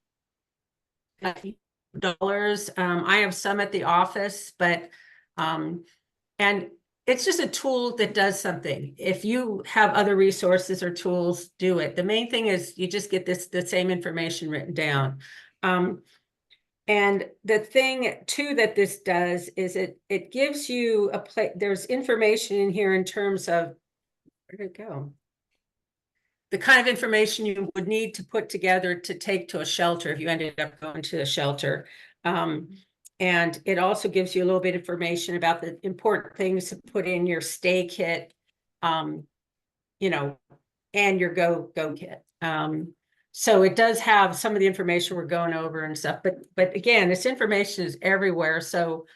$dollars. I have some at the office, but and it's just a tool that does something. If you have other resources or tools, do it. The main thing is you just get the same information written down. And the thing too that this does is it gives you a place. There's information in here in terms of, where did it go? The kind of information you would need to put together to take to a shelter if you ended up going to a shelter. And it also gives you a little bit of information about the important things to put in your stay kit, and your go kit. So it does have some of the information we're going over and stuff, but again, this information is everywhere. So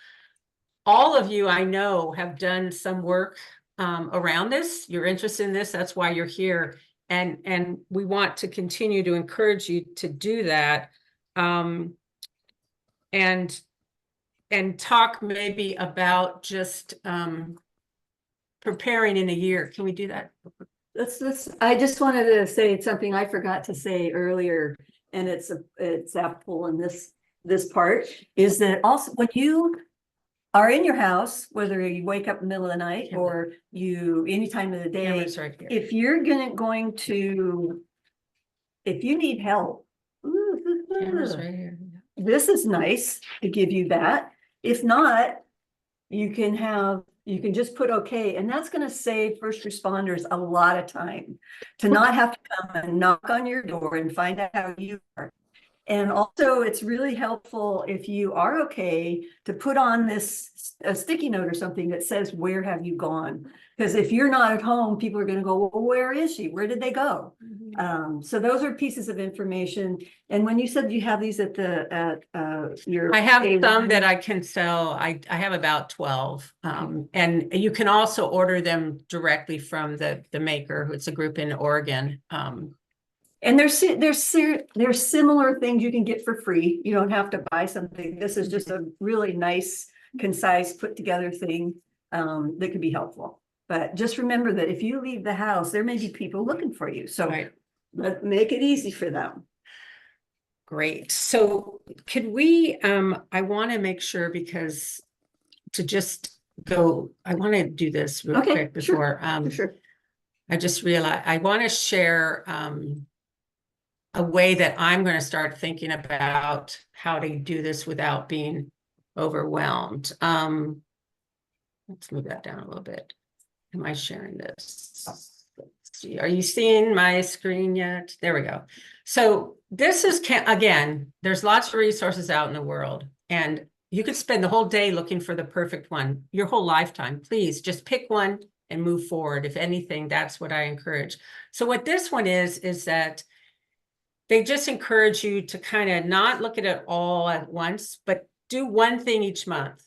all of you I know have done some work around this. You're interested in this. That's why you're here. And we want to continue to encourage you to do that. And talk maybe about just preparing in a year. Can we do that? I just wanted to say something I forgot to say earlier, and it's apple in this part, is that also when you are in your house, whether you wake up in the middle of the night or any time of the day, right here. if you're if you need help, Camera's right here. this is nice to give you that. If not, you can just put okay, and that's going to save first responders a lot of time to not have to come and knock on your door and find out how you are. And also, it's really helpful if you are okay to put on a sticky note or something that says, where have you gone? Because if you're not at home, people are going to go, well, where is she? Where did they go? So those are pieces of information. And when you said you have these at your I have A1, some that I can sell. I have about 12. And you can also order them directly from the maker, who's a group in Oregon. and there's similar things you can get for free. You don't have to buy something. This is just a really nice, concise, put together thing that could be helpful. But just remember that if you leave the house, there may be people looking for you. So let's make it easy for them. Great. So could we, I want to make sure, because to just go, I want to do this real quick before. Sure. I just realized I want to share a way that I'm going to start thinking about how to do this without being overwhelmed. Let's move that down a little bit. Am I sharing this? Let's see. Are you seeing my screen yet? There we go. So this is, again, there's lots of resources out in the world, and you could spend the whole day looking for the perfect one, your whole lifetime. Please just pick one and move forward. If anything, that's what I encourage. So what this one is that they just encourage you to kind of not look at it all at once, but do one thing each month,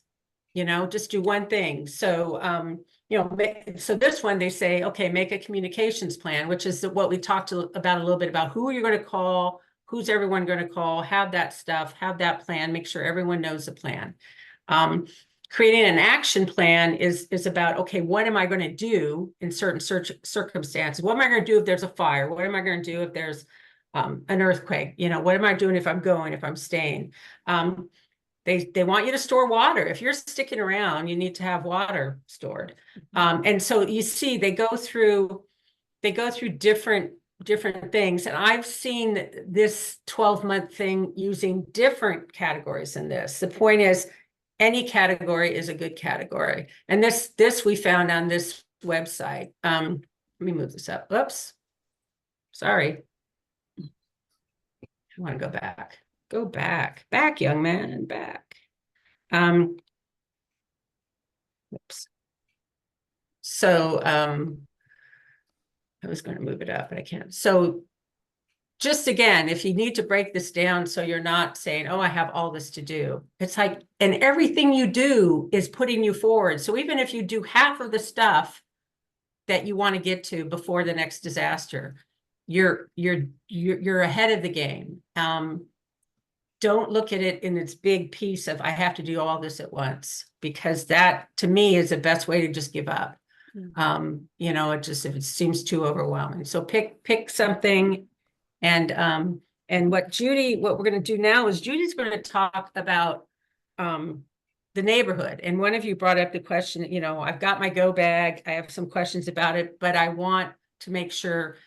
just do one thing. So, so this one, they say, okay, make a communications plan, which is what we talked about a little bit about. Who are you going to call? Who's everyone going to call? Have that stuff, have that plan, make sure everyone knows the plan. Creating an action plan is about, okay, what am I going to do in certain circumstances? What am I going to do if there's a fire? What am I going to do if there's an earthquake? What am I doing if I'm staying? They want you to store water. If you're sticking around, you need to have water stored. And so you see, they go through different things. And I've seen this 12-month thing using different categories in this. The point is, any category is a good category. And this we found on this website. Let me move this up. Oops. Sorry. I want to go back. Go back, young man, back. Oops. So I was going to move it up, but I can't. So just again, if you need to break this down so you're not saying, oh, I have all this to do. It's like, and everything you do is putting you forward. So even if you do half of the stuff that you want to get to before the next disaster, you're ahead of the game. Don't look at it in its big piece of, I have to do all this at once, because that to me is the best way to just give up. If it seems too overwhelming. So pick something. And what we're going to do now is Judy's going to talk about the neighborhood. And one of you brought up the question, I've got my go bag. I have some questions about it, but I want to make sure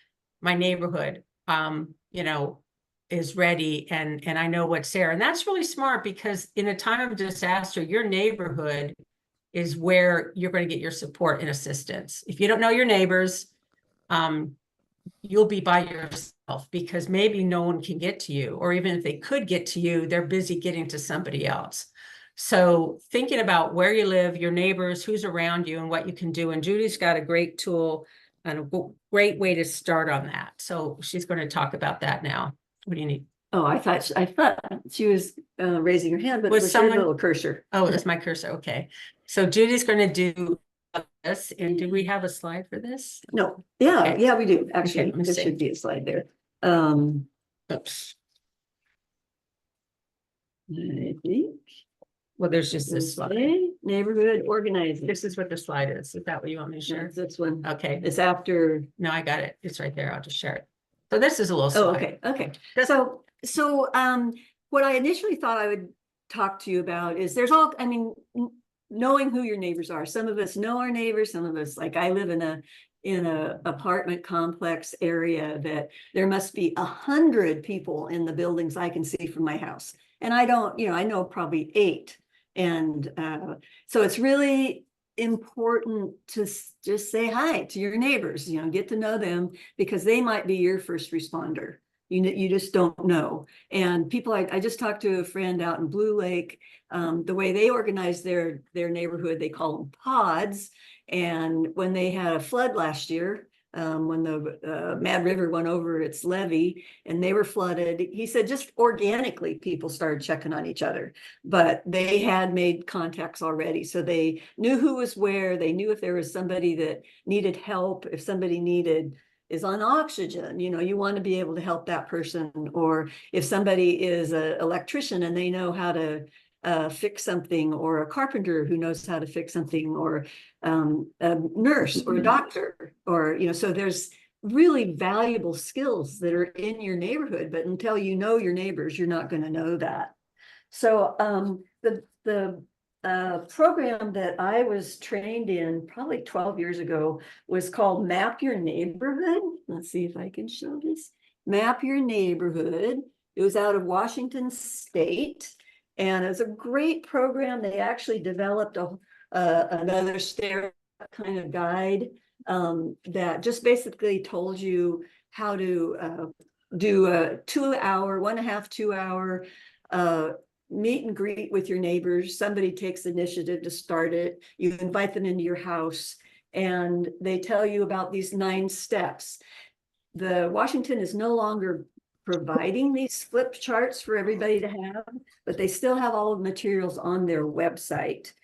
my neighborhood, is ready. And I know what's there. And that's really smart, because in a time of disaster, your neighborhood is where you're going to get your support and assistance. If you don't know your neighbors, you'll be by yourself, because maybe no one can get to you, or even if they could get to you, they're busy getting to somebody else. So thinking about where you live, your neighbors, who's around you, and what you can do. And Judy's got a great tool and a great way to start on that. So she's going to talk about that now. What do you need? Oh, I thought she was raising her hand, but it was her little cursor. Oh, it's my cursor. Okay. So Judy's going to do this. And do we have a slide for this? No. Yeah. Okay. Yeah, we do. Actually, Okay, there should be a slide there. Oops. I think. Well, there's just this slide. Neighborhood organizing. This is what the slide is. Is that what you want me to share? That's this one. Okay. It's after. No, I got it. It's right there. I'll just share it. So this is a little slide. Oh, okay. Okay. So what I initially thought I would talk to you about is knowing who your neighbors are. Some of us know our neighbors. Some of us, like I live in a apartment complex area that there must be 100 people in the buildings I can see from my house. And I don't, I know probably 8. And so it's really important to just say hi to your neighbors, get to know them, because they might be your first responder. You just don't know. And people, I just talked to a friend out in Blue Lake. The way they organize their neighborhood, they call them pods. And when they had a flood last year, when the Mad River went over its levee and they were flooded, he said just organically people started checking on each other, but they had made contacts already. So they knew who was where. They knew if there was somebody that needed help, if somebody is on oxygen, you want to be able to help that person. Or if somebody is an electrician and they know how to fix something, or a carpenter who knows how to fix something, or a nurse or a doctor, or, so there's really valuable skills that are in your neighborhood, but until you know your neighbors, you're not going to know that. So the program that I was trained in probably 12 years ago was called Map Your Neighborhood. Let's see if I can show this. Map Your Neighborhood. It was out of Washington State, and it was a great program. They actually developed another stair kind of guide that just basically told you how to do a 2-hour, 1.5, 2-hour meet and greet with your neighbors. Somebody takes initiative to start it. You invite them into your house and they tell you about these 9 steps. The Washington is no longer providing these flip charts for everybody to have, but they still have all of the materials on their website,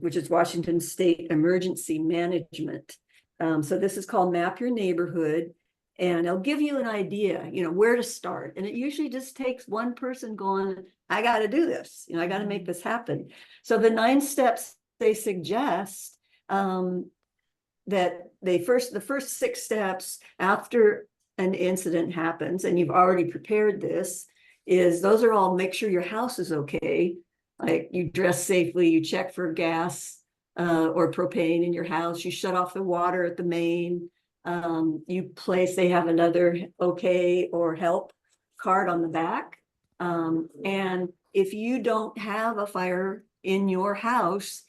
which is Washington State Emergency Management. So this is called Map Your Neighborhood, and it'll give you an idea, where to start. And it usually just takes one person going, I got to do this, I got to make this happen. So the 9 steps they suggest, that the first 6 steps after an incident happens, and you've already prepared this, is those are all make sure your house is okay. Like you dress safely, you check for gas or propane in your house, you shut off the water at the main, they have another okay or help card on the back. And if you don't have a fire in your house,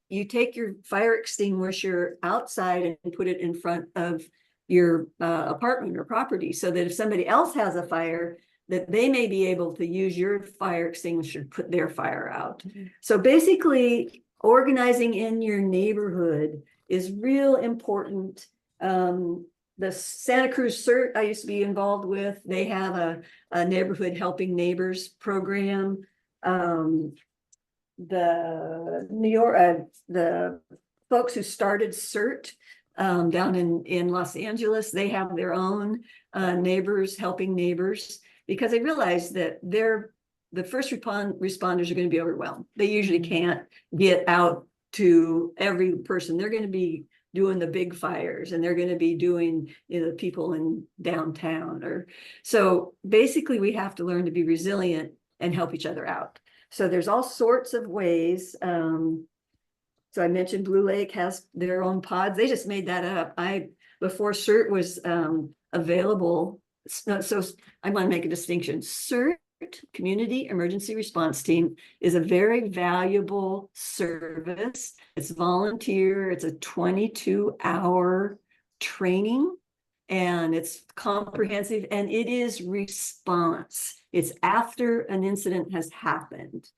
you take your fire extinguisher outside and put it in front of your apartment or property, so that if somebody else has a fire, that they may be able to use your fire extinguisher to put their fire out. So basically, organizing in your neighborhood is real important. The Santa Cruz CERT I used to be involved with, they have a neighborhood helping neighbors program. The New York, the folks who started CERT down in Los Angeles, they have their own neighbors helping neighbors, because they realize that the first responders are going to be overwhelmed. They usually can't get out to every person. They're going to be doing the big fires, and they're going to be doing people in downtown. So basically we have to learn to be resilient and help each other out. So there's all sorts of ways. So I mentioned Blue Lake has their own pods. They just made that up. Before CERT was available. So I want to make a distinction. CERT, Community Emergency Response Team, is a very valuable service. It's volunteer. It's a 22-hour training, and it's comprehensive, and it is response. It's after an incident has happened.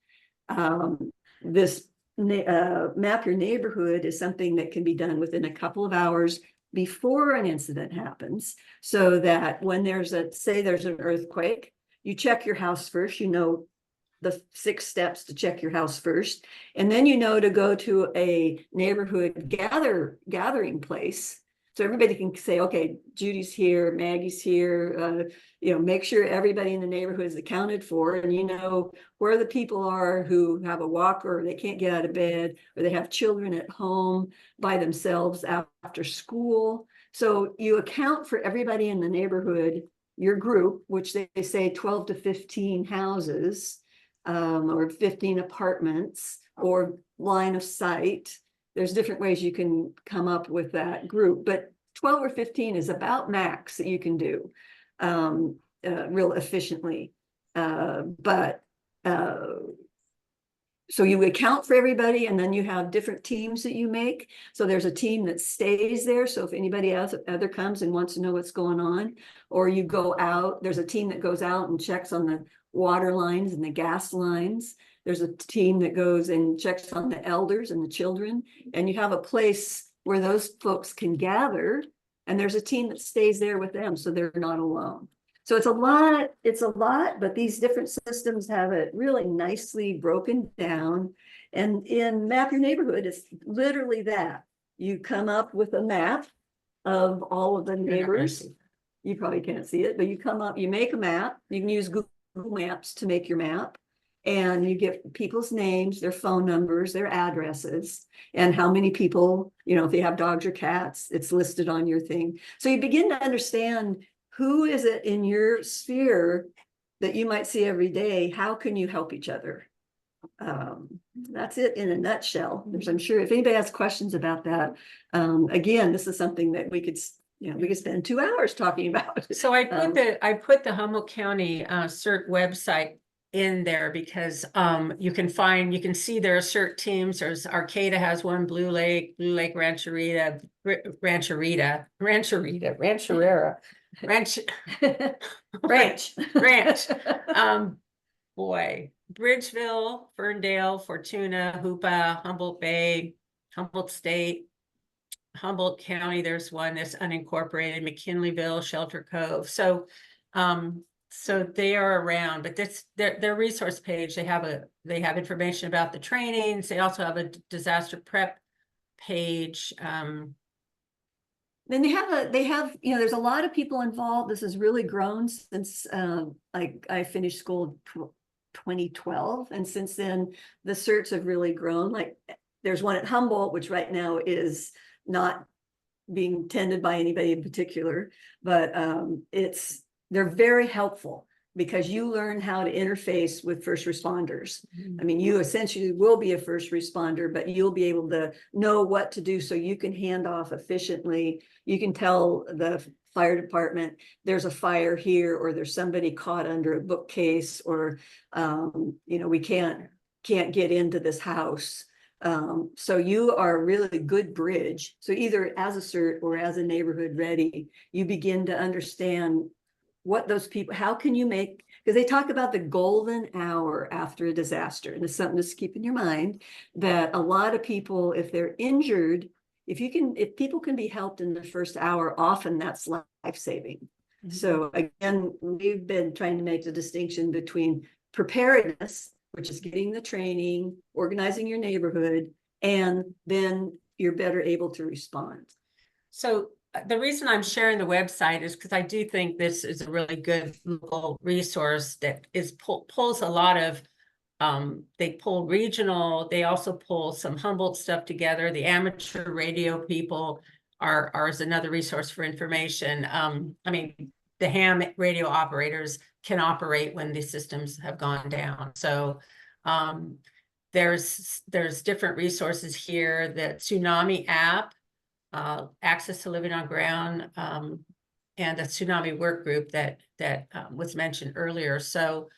This Map Your Neighborhood is something that can be done within a couple of hours before an incident happens, so that when say there's an earthquake, you check your house first, the 6 steps to check your house first, and then to go to a neighborhood gathering place. So everybody can say, okay, Judy's here, Maggie's here, make sure everybody in the neighborhood is accounted for, and where the people are who have a walker, or they can't get out of bed, or they have children at home by themselves after school. So you account for everybody in the neighborhood, your group, which they say 12 to 15 houses, or 15 apartments, or line of sight. There's different ways you can come up with that group, but 12 or 15 is about max that you can do real efficiently. But so you account for everybody, and then you have different teams that you make. So there's a team that stays there. So if anybody else other comes and wants to know what's going on, or you go out, there's a team that goes out and checks on the water lines and the gas lines. There's a team that goes and checks on the elders and the children, and you have a place where those folks can gather, and there's a team that stays there with them, so they're not alone. So it's a lot, but these different systems have it really nicely broken down. And in Map Your Neighborhood, it's literally that. You come up with a map of all of the neighbors. You probably can't see it, but you come up, you make a map. You can use Google Maps to make your map. And you get people's names, their phone numbers, their addresses, and how many people, you know, if they have dogs or cats, it's listed on your thing. So you begin to understand, who is it in your sphere that you might see every day? How can you help each other? That's it in a nutshell. I'm sure if anybody has questions about that, again, this is something that we could, you know, we could spend 2 hours talking about. So I put the Humboldt County CERT website in there because you can see there are CERT teams. There's Arcata has one, Blue Lake Rancherita, Ranch. Boy, Bridgeville, Ferndale, Fortuna, Hoopa, Humboldt Bay, Humboldt State, Humboldt County. There's one that's unincorporated, McKinleyville, Shelter Cove. So, so they are around, but that's their resource page. They have information about the trainings. They also have a disaster prep page. Then they have, you know, there's a lot of people involved. This has really grown since I finished school 2012. And since then, the certs have really grown. Like there's one at Humboldt, which right now is not being tended by anybody in particular, but they're very helpful because you learn how to interface with first responders. I mean, you essentially will be a first responder, but you'll be able to know what to do so you can hand off efficiently. You can tell the fire department there's a fire here, or there's somebody caught under a bookcase, or you know, we can't get into this house. So you are a really good bridge. So either as a CERT or as a neighborhood ready, you begin to understand what those people, how can you make, because they talk about the golden hour after a disaster, and it's something to keep in your mind, that a lot of people, if they're injured, if people can be helped in the first hour, often that's life-saving. So again, we've been trying to make the distinction between preparedness, which is getting the training, organizing your neighborhood, and then you're better able to respond. So the reason I'm sharing the website is because I do think this is a really good local resource that pulls a lot of, they pull regional, they also pull some Humboldt stuff together. The amateur radio people are is another resource for information. I mean, the ham radio operators can operate when the systems have gone down. So there's different resources here. The tsunami app, access to living on ground, and the tsunami work group that was mentioned earlier. So,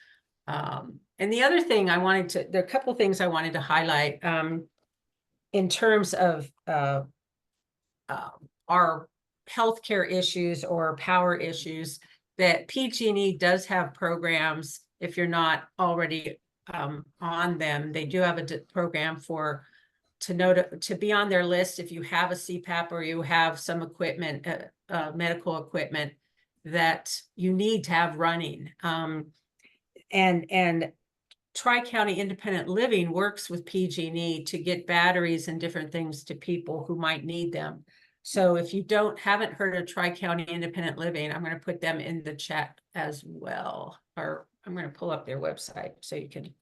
and the other thing there are a couple of things I wanted to highlight in terms of our healthcare issues or power issues, that PG&E does have programs. If you're not already on them, they do have a program to be on their list if you have a CPAP or you have some equipment, medical equipment that you need to have running. And Tri-County Independent Living works with PG&E to get batteries and different things to people who might need them. So if you haven't heard of Tri-County Independent Living, I'm going to put them in the chat as well, or I'm going to pull up their website so you can.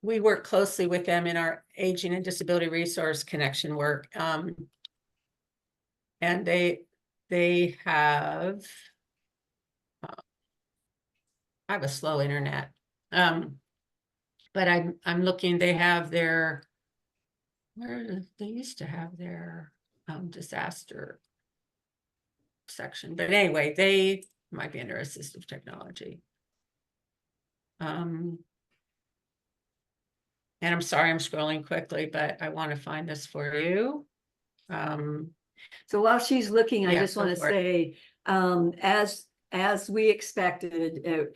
We work closely with them in our Aging and Disability Resource Connection work. And they have, I have a slow internet. But I'm looking, they have their, they used to have their disaster section. But anyway, they might be under assistive technology. And I'm sorry, I'm scrolling quickly, but I want to find this for you. So while she's looking, I Yeah, just want go to for it. say, as we expected,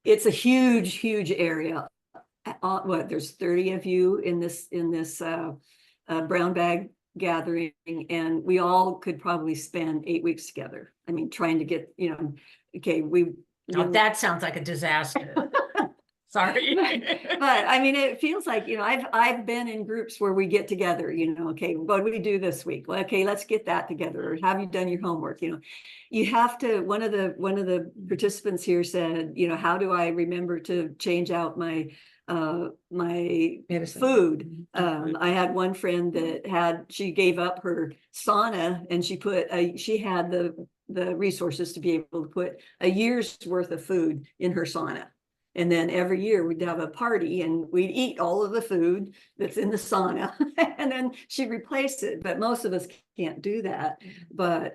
it's a huge area. What, there's 30 of you in this brown bag gathering, and we all could probably spend 8 weeks together. I mean, trying to get, okay, Oh, that sounds like a disaster. Sorry. but I mean, it feels like, I've been in groups where we get together, okay, what do we do this week? Well, okay, let's get that together. Or have you done your homework? You have to, one of the participants here said, how do I remember to change out my Medicine. food? I had one friend that she gave up her sauna, and she had the resources to be able to put a year's worth of food in her sauna. And then every year we'd have a party and we'd eat all of the food that's in the sauna and then she'd replace it. But most of us can't do that. But,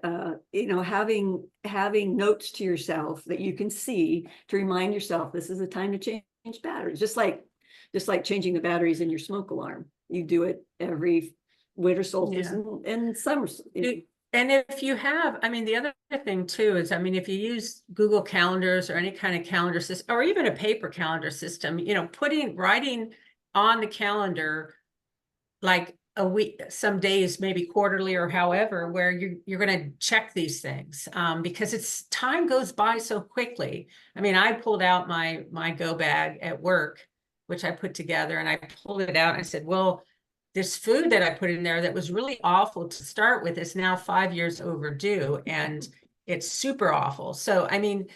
having notes to yourself that you can see to remind yourself this is a time to change batteries, just like changing the batteries in your smoke alarm. You do it every winter solstice and summer. And if you have, I mean, the other thing too is, I mean, if you use Google calendars or any kind of calendar system, or even a paper calendar system, writing on the calendar, like a week, some days, maybe quarterly or however, where you're going to check these things, because time goes by so quickly. I mean, I pulled out my go bag at work, which I put together, and I pulled it out and I said, well, this food that I put in there that was really awful to start with is now 5 years overdue, and it's super awful. So, I mean,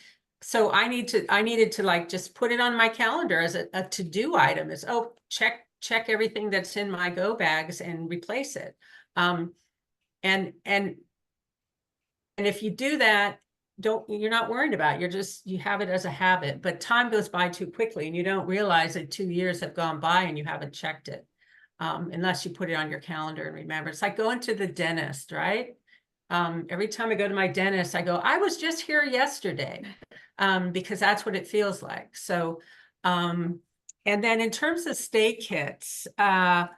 I needed to like just put it on my calendar as a to-do item, is, oh, check everything that's in my go bags and replace it. And if you do that, you're not worried about it. You have it as a habit, but time goes by too quickly and you don't realize that 2 years have gone by and you haven't checked it. Unless you put it on your calendar and remember. It's like going to the dentist, right? Every time I go to my dentist, I go, I was just here yesterday, because that's what it feels like. So, and then in terms of stay kits, you're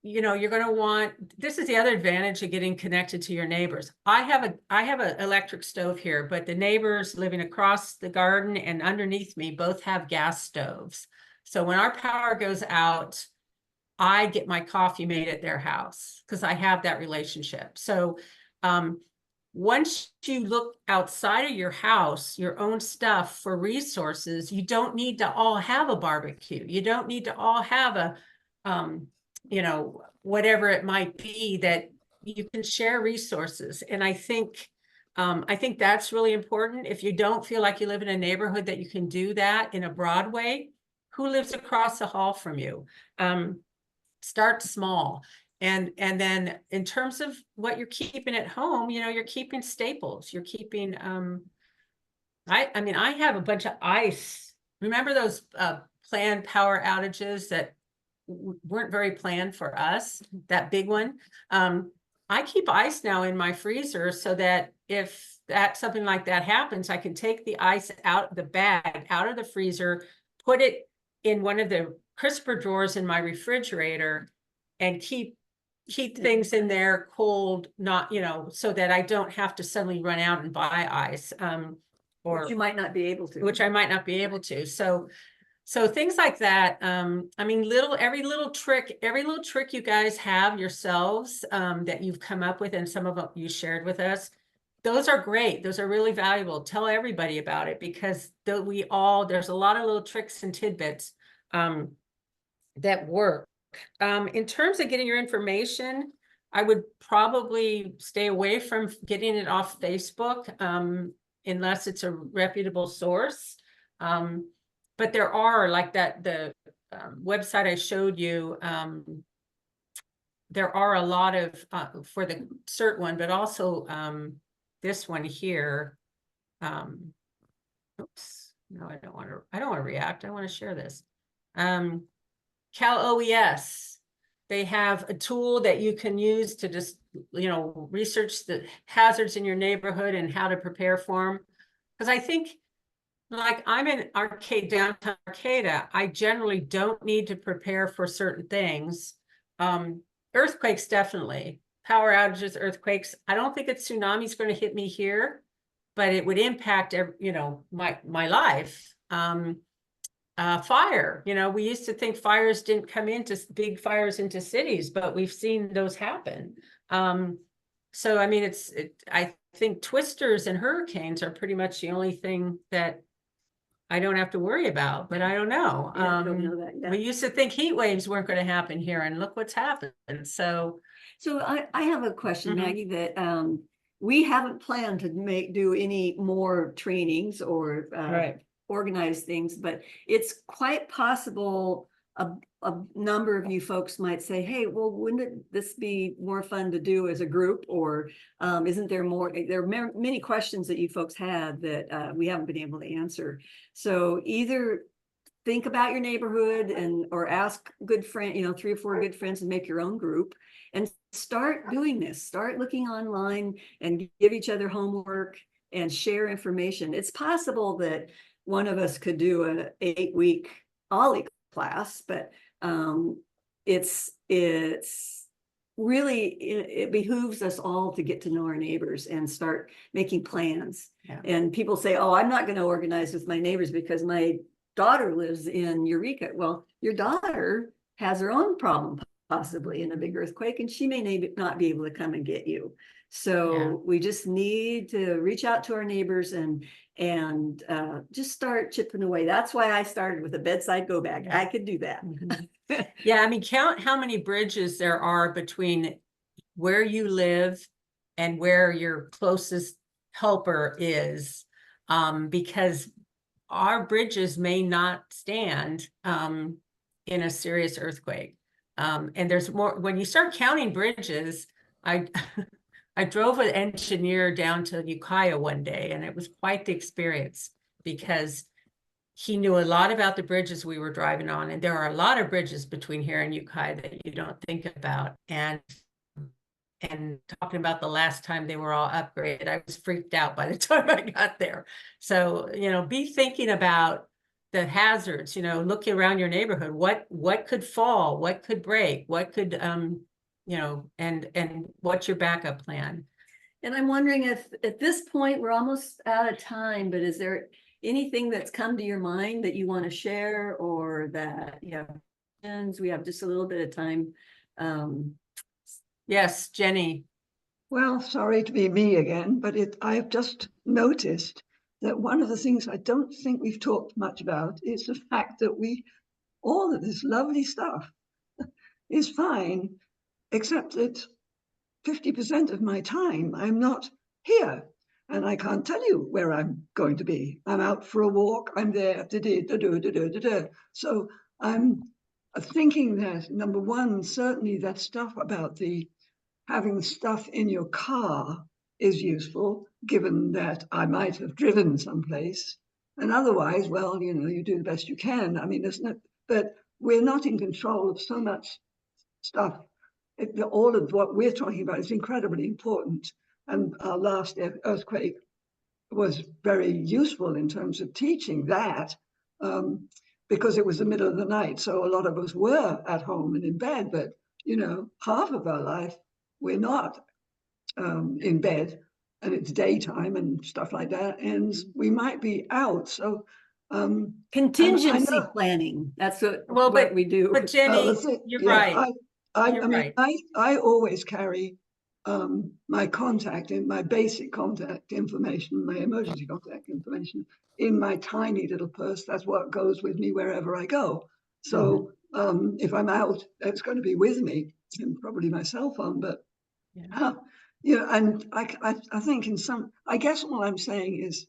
going to want, this is the other advantage of getting connected to your neighbors. I have an electric stove here, but the neighbors living across the garden and underneath me both have gas stoves. So when our power goes out, I get my coffee made at their house because I have that relationship. So once you look outside of your house, your own stuff for resources, you don't need to all have a barbecue. You don't need to all have a, whatever it might be, that you can share resources. And I think that's really important. If you don't feel like you live in a neighborhood that you can do that in a broad way, who lives across the hall from you? Start small. And then in terms of what you're keeping at home, you're keeping staples. You're keeping, I have a bunch of ice. Remember those planned power outages that weren't very planned for us, that big one? I keep ice now in my freezer so that if something like that happens, I can take the ice out, the bag out of the freezer, put it in one of the crisper drawers in my refrigerator, and keep things in there cold, not, so that I don't have to suddenly run out and buy ice. Which you might not be able to. Which I might not be able to. So things like that. I mean, every little trick you guys have yourselves, that you've come up with, and some of them you shared with us, those are great. Those are really valuable. Tell everybody about it, because there's a lot of little tricks and tidbits that work. In terms of getting your information, I would probably stay away from getting it off Facebook, unless it's a reputable source. But there are, like the website I showed you, there are a lot of, for the CERT one, but also this one here. Oops, no, I don't want to react. I want to share this. Cal OES, they have a tool that you can use to just, research the hazards in your neighborhood and how to prepare for them. Because I think Like I'm in downtown Arcata. I generally don't need to prepare for certain things. Earthquakes, definitely. Power outages, earthquakes. I don't think it's tsunami's going to hit me here, but it would impact, my life. Fire, we used to think fires didn't come into big fires into cities, but we've seen those happen. So I mean, I think twisters and hurricanes are pretty much the only thing that I don't have to worry about, but I don't know. Yeah, I don't know that, yeah. We used to think heat waves weren't going to happen here, and look what's happened. So I have a question, Mhm. Maggie, that we haven't planned to do any more trainings or Right. organize things, but it's quite possible a number of you folks might say, hey, well, wouldn't this be more fun to do as a group? Or isn't there more, there are many questions that you folks had that we haven't been able to answer. So either think about your neighborhood or ask good friend, 3 or 4 good friends and make your own group and start doing this. Start looking online and give each other homework and share information. It's possible that one of us could do an 8-week OLLI class, but it's really, it behooves us all to get to know our neighbors and start making plans. Yeah. And people say, oh, I'm not going to organize with my neighbors because my daughter lives in Eureka. Well, your daughter has her own problem, possibly in a big earthquake, and she may not be able to come and get you. So we just need to reach out to our neighbors and just start chipping away. That's why I started with a bedside go bag. I could do that. Yeah, I mean, count how many bridges there are between where you live and where your closest helper is, because our bridges may not stand in a serious earthquake. And there's more, when you start counting bridges, I drove an engineer down to Ukiah one day, and it was quite the experience because he knew a lot about the bridges we were driving on. And there are a lot of bridges between here and Ukiah that you don't think about. And talking about the last time they were all upgraded, I was freaked out by the time I got there. So, be thinking about the hazards, looking around your neighborhood, what could fall, what could break, what could, and what's your backup plan? And I'm wondering if at this point, we're almost out of time, but is there anything that's come to your mind that you want to share or that, we have just a little bit of time. Yes, Jenny. Well, sorry to be me again, but I've just noticed that one of the things I don't think we've talked much about is the fact that all of this lovely stuff is fine, except that 50% of my time I'm not here. And I can't tell you where I'm going to be. I'm out for a walk, I'm there, so I'm thinking that, number one, certainly that stuff about having stuff in your car is useful, given that I might have driven someplace. And otherwise, well, you do the best you can. I mean, but we're not in control of so much stuff. All of what we're talking about is incredibly important. And our last earthquake was very useful in terms of teaching that, because it was the middle of the night. So a lot of us were at home and in bed, but half of our life we're not in bed, and it's daytime and stuff like that, and we might be out. So contingency planning, that's what we do. But Jenny, you're right. I always carry my my basic contact information, my emergency contact information in my tiny little purse. That's what goes with me wherever I go. So if I'm out, it's going to be with me, and probably my cell phone, but and I think I guess what I'm saying is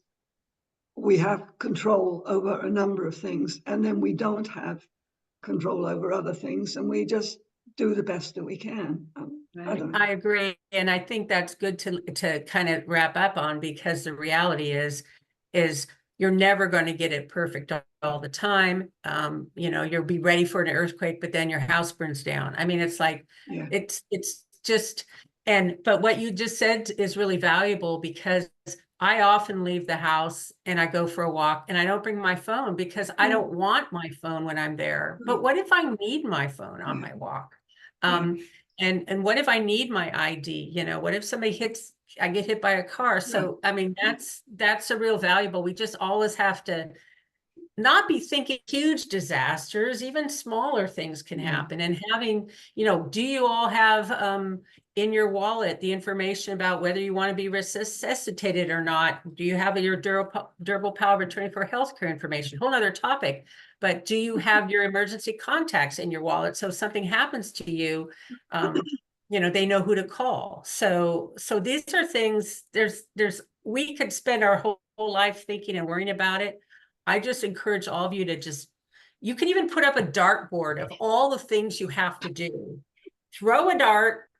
we have control over a number of things, and then we don't have control over other things, and we just do the best that we can. I agree. And I think that's good to kind of wrap up on, because the reality is you're never going to get it perfect all the time. You'll be ready for an earthquake, but then your house burns down. I mean, it's like, it's just, but what you just said is really valuable, because I often leave the house and I go for a walk and I don't bring my phone because I don't want my phone when I'm there. But what if I need my phone on my walk? And what if I need my ID? You know, what if I get hit by a car? So, I mean, that's a real valuable. We just always have to not be thinking huge disasters, even smaller things can happen. And having, you know, do you all have in your wallet the information about whether you want to be resuscitated or not? Do you have your durable power of attorney for healthcare information? Whole other topic. But do you have your emergency contacts in your wallet? So if something happens to you, you know, they know who to call. So these are things, we could spend our whole life thinking and worrying about it. I just encourage all of you to you can even put up a dartboard of all the things you have to do. Throw a dart,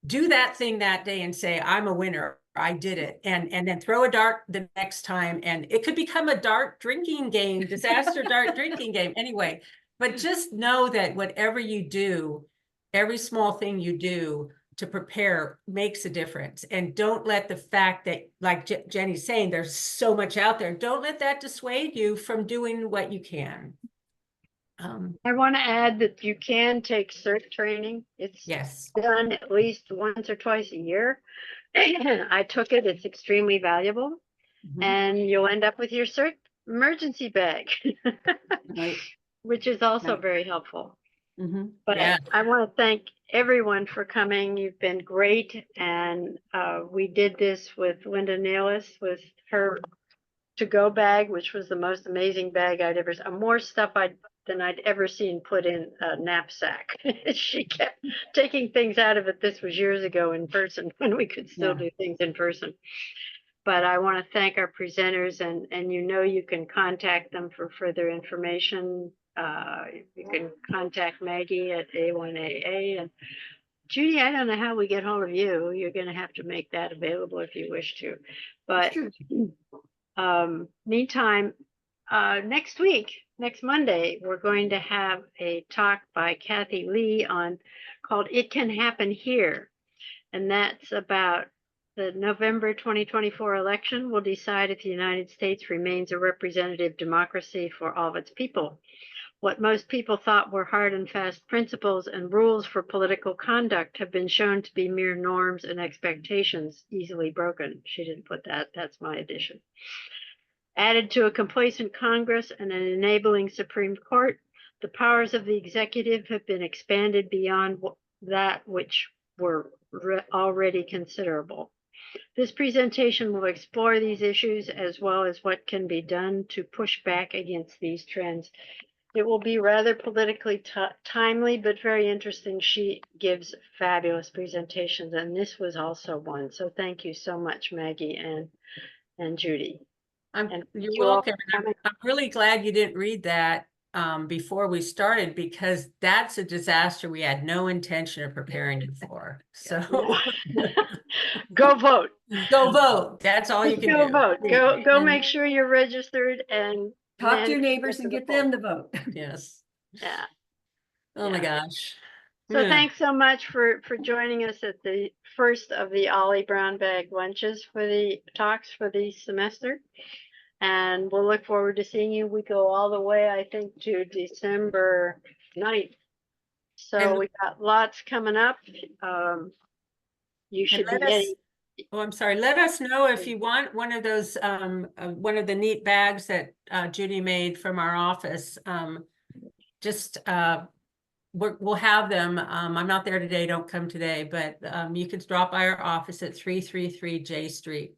do that thing that day and say, I'm a winner, I did it. And then throw a dart the next time. And it could become a dart drinking game, disaster dart drinking game anyway. But just know that whatever you do, every small thing you do to prepare makes a difference. And don't let the fact that, like Jenny's saying, there's so much out there, don't let that dissuade you from doing what you can. I want to add that you can take CERT training. It's done at least once or twice a year. I took it. It's extremely valuable. And you'll end up with your CERT emergency bag, which is also very helpful. But I want to thank everyone for coming. You've been great. And we did this with Linda Nealis with her to-go bag, which was the most amazing bag I'd ever seen. More stuff than I'd ever seen put in a knapsack. She kept taking things out of it. This was years ago in person when we could still do things in person. But I want to thank our presenters, and you know you can contact them for further information. You can contact Maggie at A1AA, and Judy, I don't know how we get hold of you. You're going to have to make that available if you wish to. But meantime, next Monday, we're going to have a talk by Kathy Lee called It Can Happen Here. And that's about the November 2024 election will decide if the United States remains a representative democracy for all of its people. What most people thought were hard and fast principles and rules for political conduct have been shown to be mere norms and expectations easily broken. She didn't put that. That's my addition. Added to a complacent Congress and an enabling Supreme Court, the powers of the executive have been expanded beyond that which were already considerable. This presentation will explore these issues as well as what can be done to push back against these trends. It will be rather politically timely, but very interesting. She gives fabulous presentations, and this was also one. So thank you so much, Maggie and Judy. You're welcome. I'm really glad you didn't read that before we started, because that's a disaster we had no intention of preparing you for. So go vote. Go vote. That's all you can do. Go vote. Go make sure you're registered and talk to your neighbors and get them to vote. Yes. Yeah. Oh my gosh. So thanks so much for joining us at the first of the OLLI Brown Bag lunches for the talks for the semester. And we'll look forward to seeing you. We go all the way, I think, to December 9th. So we got lots coming up. You should be getting. Oh, I'm sorry. Let us know if you want one of those, one of the neat bags that Judy made from our office. We'll have them. I'm not there today. Don't come today, but you can drop by our office at 333 J Street.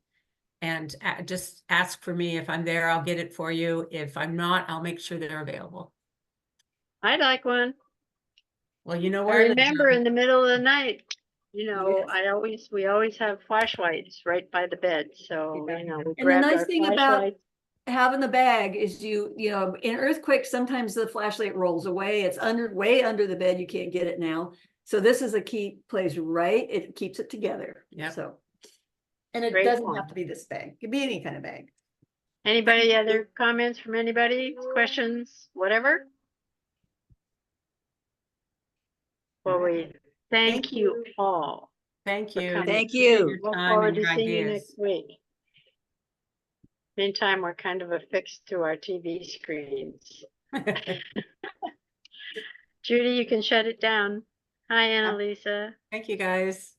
And just ask for me. If I'm there, I'll get it for you. If I'm not, I'll make sure they're available. I'd like one. Well, you know where I remember in the middle of the night, you know, we always have flashlights right by the bed. So, you know, we and the nice thing about having the bag is you know, in earthquakes, sometimes the flashlight rolls away. It's way under the bed. You can't get it now. So this is a key place, right? It keeps it together. Yeah. So. And it doesn't have to be this bag. It could be any kind of bag. Anybody other comments from anybody? Questions? Whatever? Well, we thank you all. Thank you. Thank you. Look forward to seeing you next week. Meantime, we're kind of affixed to our TV screens. Judy, you can shut it down. Hi, Annalisa. Thank you, guys.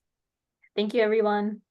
Thank you, everyone.